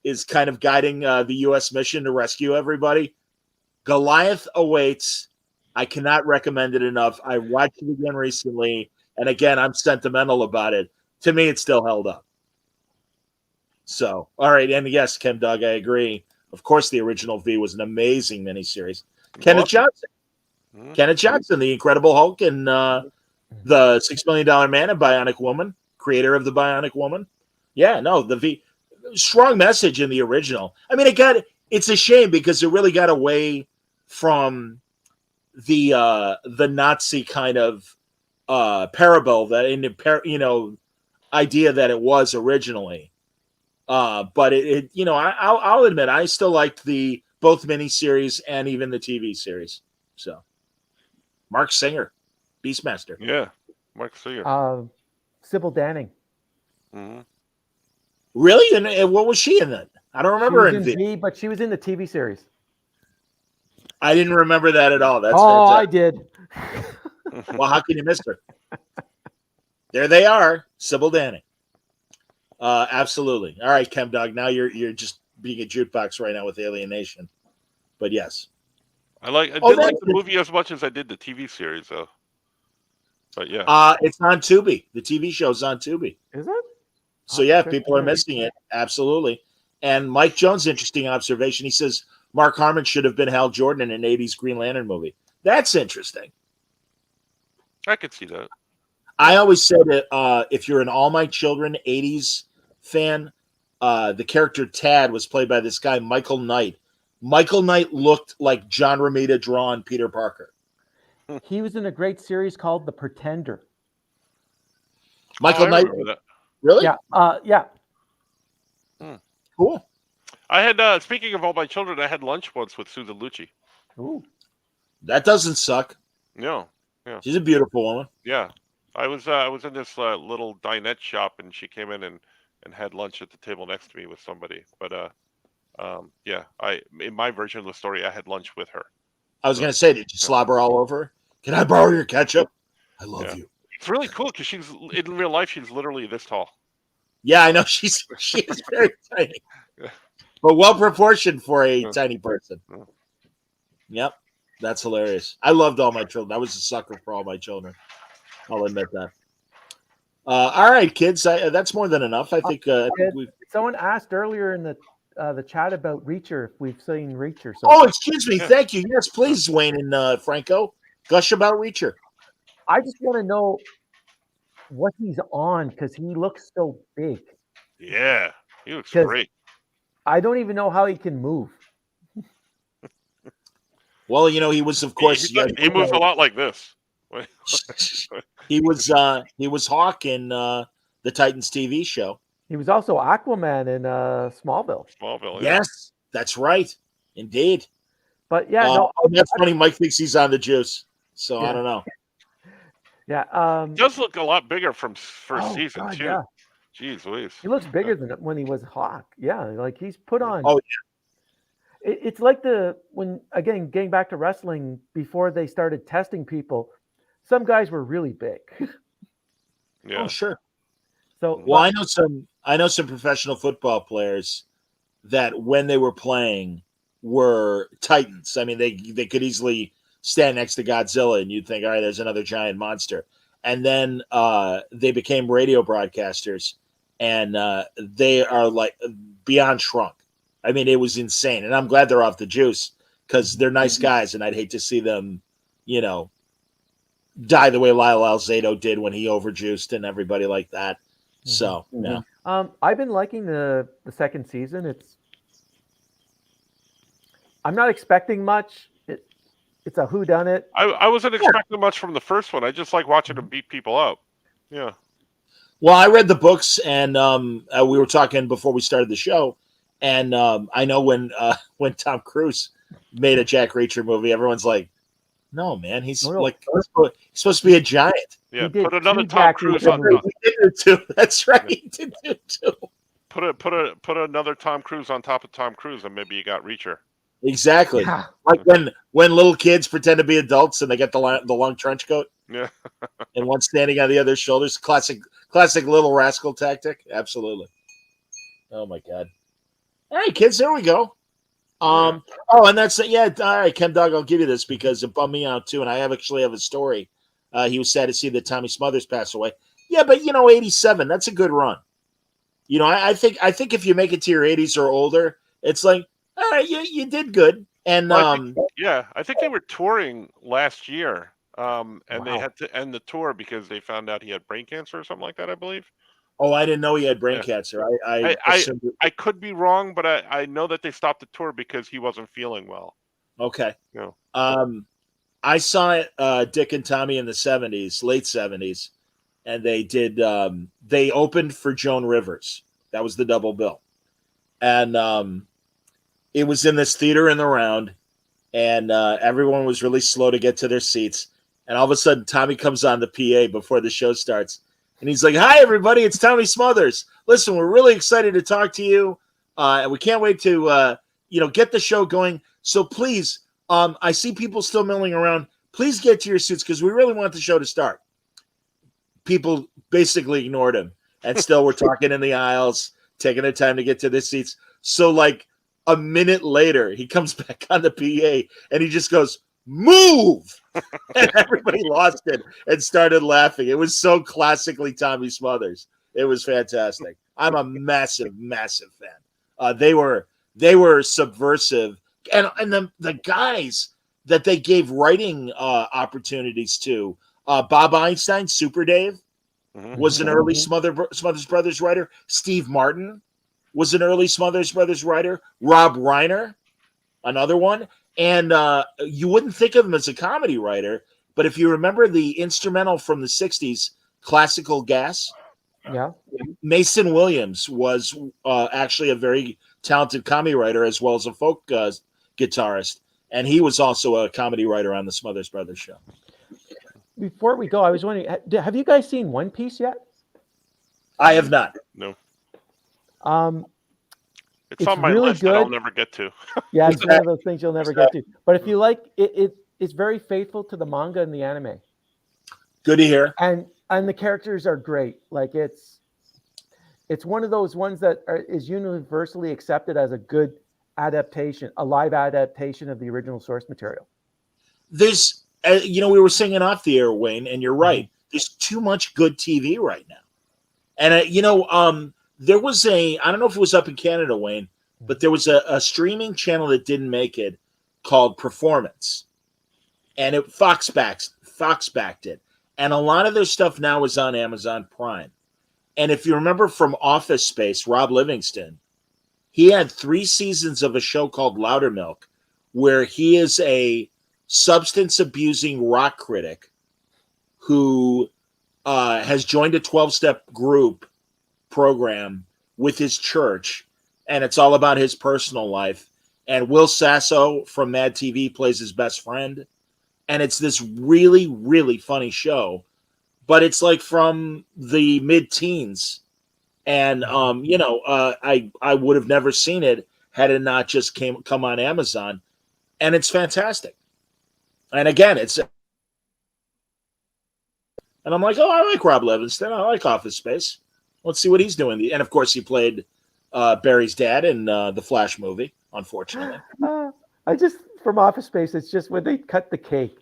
Speaker 2: is kind of guiding the U.S. mission to rescue everybody. Goliath Awaits. I cannot recommend it enough. I watched it again recently, and again, I'm sentimental about it. To me, it's still held up. So, all right. And yes, Ken Doug, I agree. Of course, the original V was an amazing miniseries. Kenneth Johnson. Kenneth Johnson, the Incredible Hulk and the $6 Million Man and Bionic Woman, creator of the Bionic Woman. Yeah, no, the V. Strong message in the original. I mean, it's a shame because it really got away from the Nazi kind of parable that idea that it was originally. But I'll admit I still liked both miniseries and even the TV series. So, Mark Singer, Beastmaster.
Speaker 5: Yeah, Mark Singer.
Speaker 6: Sybil Danning.
Speaker 5: Mm-hmm.
Speaker 2: Really? And what was she in that? I don't remember
Speaker 6: in V, but she was in the TV series.
Speaker 2: I didn't remember that at all. That's
Speaker 6: I did.
Speaker 2: Well, how can you miss her? There they are, Sybil Danning. Absolutely. All right, Chem Dog. Now you're just being a jukebox right now with alienation. But yes.
Speaker 5: I didn't
Speaker 2: Oh,
Speaker 5: like the
Speaker 2: that's
Speaker 5: movie as much as I did the TV series, though. But yeah,
Speaker 2: it's on Tubi. The TV show's on Tubi.
Speaker 6: Is it?
Speaker 2: So yeah, if people are missing it, absolutely. And Mike Jones, interesting observation. He says Mark Harmon should have been Hal Jordan in an '80s Green Lantern movie. That's interesting.
Speaker 5: I could see that.
Speaker 2: I always said that if you're an All My Children '80s fan, the character Tad was played by this guy Michael Knight. Michael Knight looked like John Romita drawn Peter Parker.
Speaker 6: He was in a great series called The Pretender.
Speaker 2: Michael
Speaker 5: I
Speaker 2: Knight,
Speaker 5: remember that.
Speaker 2: really?
Speaker 6: Yeah. Yeah.
Speaker 2: Cool.
Speaker 5: I had speaking of All My Children, I had lunch once with Susan Lucci.
Speaker 6: Ooh.
Speaker 2: That doesn't suck.
Speaker 5: No,
Speaker 2: She's a beautiful woman.
Speaker 5: yeah, I was in this little dinette shop, and she came in and had lunch at the table next to me with somebody. But yeah, in my version of the story, I had lunch with her.
Speaker 2: I was going to say, did you slobber all over her? Can I borrow your ketchup? I love you.
Speaker 5: It's really cool because she's in real life. She's literally this tall.
Speaker 2: Yeah, I know. She is very tiny, but well proportioned for a tiny person. Yep, that's hilarious. I loved All My Children. I was a sucker for All My Children. I'll admit that. All right, kids. That's more than enough. I think we've.
Speaker 6: Someone asked earlier in the chat about Reacher. If we've seen Reacher. So
Speaker 2: Oh, excuse me. Thank you. Yes, please, Wayne and Franco. Gush about Reacher.
Speaker 6: I just want to know what he's on because he looks so big.
Speaker 5: Yeah, he looks great.
Speaker 6: I don't even know how he can move.
Speaker 2: Well, he was, of course.
Speaker 5: He moves a lot like this.
Speaker 2: He was Hawk in the Titans TV show.
Speaker 6: He was also Aquaman in Smallville.
Speaker 5: Smallville.
Speaker 2: Yes, that's right. Indeed.
Speaker 6: But yeah,
Speaker 2: that's funny. Mike thinks he's on the juice, so I don't know.
Speaker 6: Yeah,
Speaker 5: he does look a lot bigger from first season too.
Speaker 6: Yeah.
Speaker 5: Jeez Louise.
Speaker 6: He looks bigger than when he was Hawk. Yeah, like he's put on.
Speaker 2: Oh yeah.
Speaker 6: It's like getting back to wrestling before they started testing people. Some guys were really big.
Speaker 5: Yeah.
Speaker 2: Oh sure.
Speaker 6: So
Speaker 2: well, I know some professional football players that when they were playing were Titans. I mean, they could easily stand next to Godzilla and you'd think, all right, there's another giant monster. And then they became radio broadcasters and they are like beyond shrunk. I mean, it was insane. And I'm glad they're off the juice because they're nice guys. And I'd hate to see them, die the way Lyle Alzado did when he overjuiced and everybody like that. So, yeah.
Speaker 6: I've been liking the second season. I'm not expecting much. It's a whodunit.
Speaker 5: I wasn't expecting much from the first one. I just like watching them beat people up. Yeah.
Speaker 2: Well, I read the books, and we were talking before we started the show, and I know when Tom Cruise made a Jack Reacher movie, everyone's like, "No, man, he's supposed to be a giant."
Speaker 5: Yeah, put another Tom Cruise on top.
Speaker 2: He did too. That's right, he did too.
Speaker 5: Put another Tom Cruise on top of Tom Cruise, and maybe you got Reacher.
Speaker 2: Exactly. Yeah. Like when little kids pretend to be adults and they get the long trench coat.
Speaker 5: Yeah.
Speaker 2: And one standing on the other's shoulders. Classic Little Rascal tactic. Absolutely. Oh my God. All right, kids, there we go. And that's all right, Ken Dog, I'll give you this because it bummed me out too. And I actually have a story. He was sad to see that Tommy Smothers passed away. Yeah, but 87, that's a good run. I think if you make it to your 80s or older, it's like, all right, you did good. And
Speaker 5: I think they were touring last year. And they had to end the tour because they found out he had brain cancer or something like that, I believe.
Speaker 2: Oh, I didn't know he had brain cancer.
Speaker 5: I could be wrong, but I know that they stopped the tour because he wasn't feeling well.
Speaker 2: Okay. I saw it, Dick and Tommy in the 70s, late 70s, and they did they opened for Joan Rivers. That was the double bill. And it was in this theater in the round, and everyone was really slow to get to their seats. And all of a sudden, Tommy comes on the PA before the show starts. And he's like, "Hi, everybody. It's Tommy Smothers. Listen, we're really excited to talk to you. And we can't wait to, get the show going. So please, I see people still milling around. Please get to your seats because we really want the show to start." People basically ignored him and still were talking in the aisles, taking their time to get to their seats. So, A minute later, he comes back on the PA and he just goes, "Move!" And everybody lost it and started laughing. It was so classically Tommy Smothers. It was fantastic. I'm a massive, massive fan. They were subversive, and the guys that they gave writing opportunities to. Bob Einstein, Super Dave, was an early Smothers Brothers writer. Steve Martin was an early Smothers Brothers writer. Rob Reiner, another one. And you wouldn't think of him as a comedy writer, but if you remember the instrumental from the 60s, Classical Gas,
Speaker 6: Yeah.
Speaker 2: Mason Williams was actually a very talented comedy writer as well as a folk guitarist. And he was also a comedy writer on the Smothers Brothers show.
Speaker 6: Before we go, I was wondering, have you guys seen One Piece yet?
Speaker 2: I have not.
Speaker 5: No.
Speaker 6: It's
Speaker 5: on my
Speaker 6: really
Speaker 5: list that
Speaker 6: good.
Speaker 5: I'll never get to.
Speaker 6: Yeah, it's one of those things you'll never get to. But if you like it, it's very faithful to the manga and the anime.
Speaker 2: Good to hear.
Speaker 6: And the characters are great. Like it's one of those ones that is universally accepted as a good adaptation, a live adaptation of the original source material.
Speaker 2: There's, we were singing off the air, Wayne, and you're right. There's too much good TV right now. And, there was I don't know if it was up in Canada, Wayne, but there was a streaming channel that didn't make it called Performance. And Fox backed it. And a lot of their stuff now is on Amazon Prime. And if you remember from Office Space, Rob Livingston, he had 3 seasons of a show called Loudermilk, where he is a substance abusing rock critic who has joined a 12-step group program with his church, and it's all about his personal life. And Will Sasso from Mad TV plays his best friend, and it's this really, really funny show, but it's like from the mid-teens, and I would have never seen it had it not just come on Amazon, and it's fantastic. And again, and I'm like, oh, I like Rob Livingston, I like Office Space. Let's see what he's doing. And of course, he played Barry's dad in the Flash movie, unfortunately.
Speaker 6: From Office Space, it's just when they cut the cake.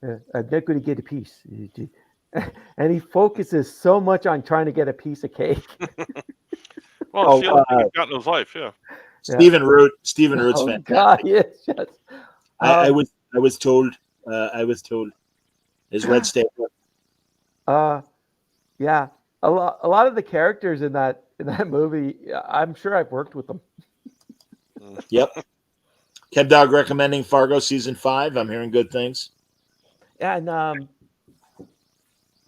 Speaker 6: I'm not going to get a piece. And he focuses so much on trying to get a piece of cake.
Speaker 5: Well, it's the only thing he's got in his life, yeah.
Speaker 2: Stephen Root's fantastic.
Speaker 6: God, yes.
Speaker 2: I was told. His red statement.
Speaker 6: Yeah. A lot of the characters in that movie, I'm sure I've worked with them.
Speaker 2: Yep. Kev Dog recommending Fargo season 5. I'm hearing good things.
Speaker 6: Yeah, and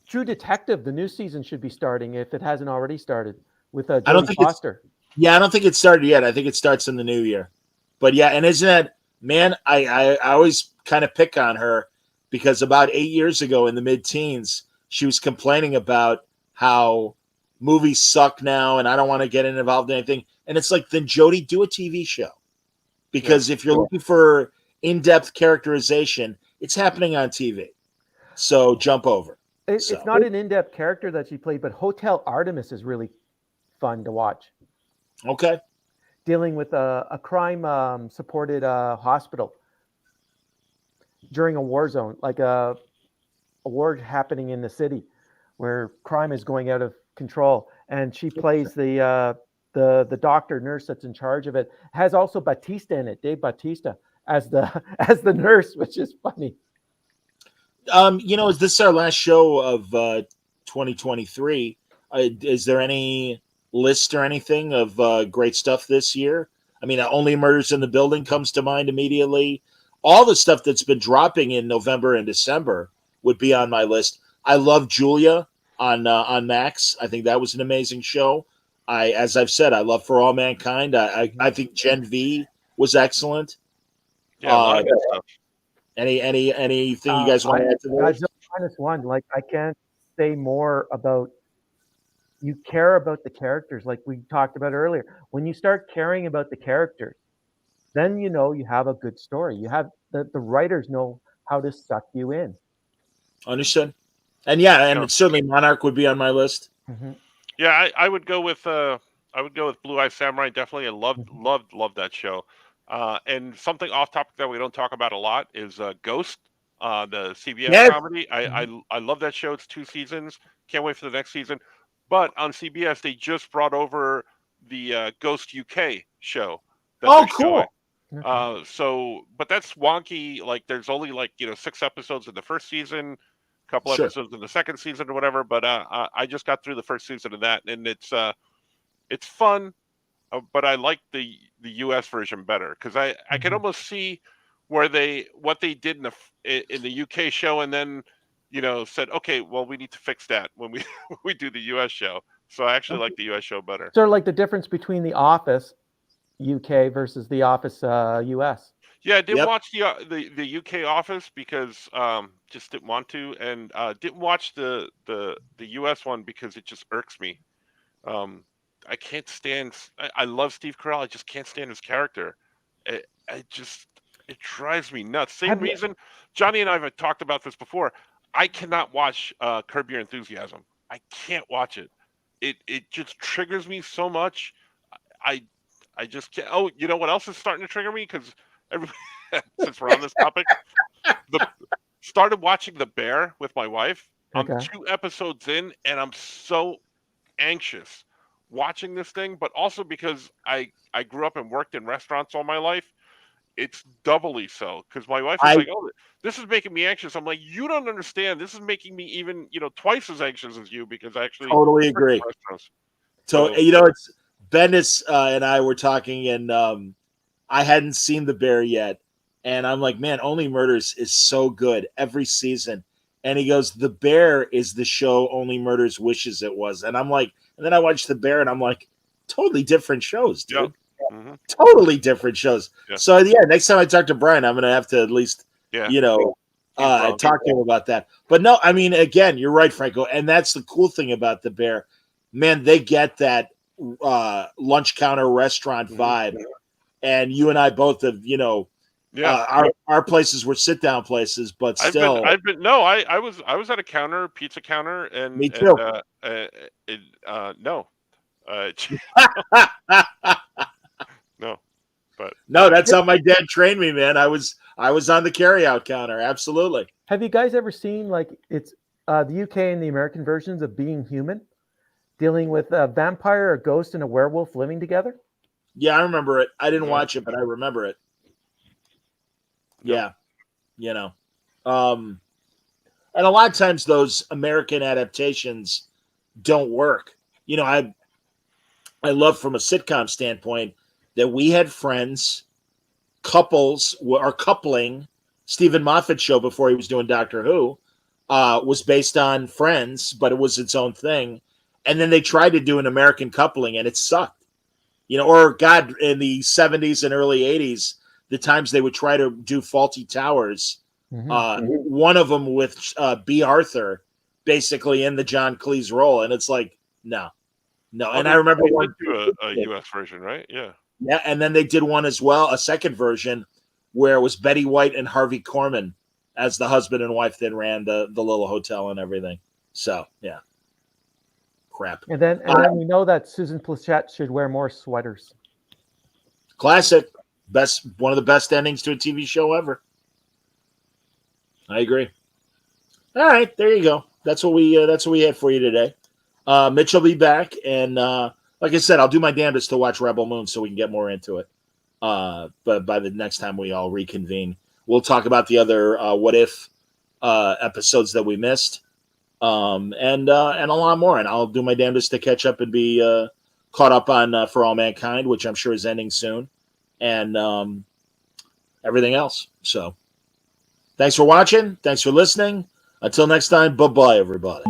Speaker 6: True Detective, the new season should be starting if it hasn't already started with Jodie Foster.
Speaker 2: I don't think it started yet. I think it starts in the new year. But yeah, and isn't that, man, I always kind of pick on her because about 8 years ago in the mid-teens, she was complaining about how movies suck now and I don't want to get involved in anything. And it's like, then Jodie, do a TV show. Because if you're looking for in-depth characterization, it's happening on TV. So jump over.
Speaker 6: It's not an in-depth character that she played, but Hotel Artemis is really fun to watch.
Speaker 2: Okay.
Speaker 6: Dealing with a crime-supported hospital during a war zone, like a war happening in the city where crime is going out of control. And she plays the doctor nurse that's in charge of it. Has also Batista in it, Dave Bautista, as the nurse, which is funny.
Speaker 2: Is this our last show of 2023? Is there any list or anything of great stuff this year? I mean, Only Murders in the Building comes to mind immediately. All the stuff that's been dropping in November and December would be on my list. I love Julia on Max. I think that was an amazing show. As I've said, I love For All Mankind. I think Gen V was excellent.
Speaker 5: Yeah, a lot of good stuff.
Speaker 2: Anything you guys want to add to that?
Speaker 6: Minus one. Like, I can't say more about. You care about the characters, like we talked about earlier. When you start caring about the characters, then you have a good story. You have the writers know how to suck you in.
Speaker 2: Understood. And certainly Monarch would be on my list.
Speaker 6: Mm-hmm.
Speaker 5: Yeah, I would go with I would go with Blue Eye Samurai. Definitely, I loved that show. And something off topic that we don't talk about a lot is Ghost, the CBS
Speaker 2: Yes.
Speaker 5: comedy. I love that show. It's 2 seasons. Can't wait for the next season. But on CBS, they just brought over the Ghost UK show that
Speaker 2: Oh,
Speaker 5: they're showing.
Speaker 2: cool.
Speaker 5: But that's wonky. Like, there's only 6 episodes in the first season, a couple
Speaker 2: Sure.
Speaker 5: episodes in the second season or whatever. But I just got through the first season of that, and it's fun. But I like the U.S. version better because I can almost see what they did in the UK show, and then said, okay, well, we need to fix that when we when we do the U.S. show. So I actually like the U.S. show better.
Speaker 6: Sort of like the difference between The Office UK versus The Office US.
Speaker 5: Yeah, I didn't
Speaker 2: Yep.
Speaker 5: watch the UK Office because just didn't want to, and didn't watch the US one because it just irks me. I can't stand. I love Steve Carell. I just can't stand his character. It drives me nuts. Same
Speaker 6: Have you-
Speaker 5: reason. Johnny and I have talked about this before. I cannot watch Curb Your Enthusiasm. I can't watch it. It just triggers me so much. I just can't. Oh, you know what else is starting to trigger me? Because since we're on this topic, started watching The Bear with my wife. I'm
Speaker 6: Okay.
Speaker 5: 2 episodes in, and I'm so anxious watching this thing, but also because I grew up and worked in restaurants all my life, it's doubly so. Because my wife is like, "Oh, this is making me anxious." I'm like, "You don't understand. This is making me even twice as anxious as you because I actually
Speaker 2: Totally
Speaker 5: work in
Speaker 2: agree.
Speaker 5: restaurants."
Speaker 2: So,
Speaker 5: So-
Speaker 2: it's Bendis and I were talking, and I hadn't seen The Bear yet. And I'm like, man, Only Murders is so good every season. And he goes, The Bear is the show Only Murders wishes it was. And I'm like, and then I watched The Bear, and I'm like, totally different shows, dude.
Speaker 5: Yeah. Mhm.
Speaker 2: Totally different shows.
Speaker 5: Yeah.
Speaker 2: So, next time I talk to Brian, I'm going to have to at least,
Speaker 5: Yeah.
Speaker 2: talk to him about that. But no, I mean, again, you're right, Franco. And that's the cool thing about The Bear. Man, they get that lunch counter restaurant vibe. And you and I both have, our places were sit down places, but still.
Speaker 5: I was at a counter, pizza counter, and
Speaker 2: Me too.
Speaker 5: no, no, but
Speaker 2: No, that's how my dad trained me, man. I was on the carryout counter. Absolutely.
Speaker 6: Have you guys ever seen it's the UK and the American versions of Being Human, dealing with a vampire, a ghost, and a werewolf living together?
Speaker 2: Yeah, I remember it. I didn't
Speaker 5: No.
Speaker 2: watch it, but I remember it. Yeah, and a lot of times those American adaptations don't work. I love from a sitcom standpoint that we had friends, couples or coupling. Stephen Moffat's show before he was doing Doctor Who was based on Friends, but it was its own thing. And then they tried to do an American coupling, and it sucked. Or God, in the 70s and early 80s, the times they would try to do Faulty Towers, one of them with B. Arthur, basically in the John Cleese role, and it's like, no. And I remember
Speaker 5: they did do a U.S. version, right? Yeah.
Speaker 2: Yeah, and then they did one as well, a second version, where it was Betty White and Harvey Korman as the husband and wife that ran the little hotel and everything. So, yeah. Crap.
Speaker 6: And then we know that Susan Plachette should wear more sweaters.
Speaker 2: Classic. One of the best endings to a TV show ever. I agree. All right, there you go. That's what we had for you today. Mitch will be back, and like I said, I'll do my damnedest to watch Rebel Moon so we can get more into it. But by the next time we all reconvene, we'll talk about the other What If episodes that we missed, and a lot more. And I'll do my damnedest to catch up and be caught up on For All Mankind, which I'm sure is ending soon, and everything else. So, thanks for watching. Thanks for listening. Until next time, bye-bye, everybody.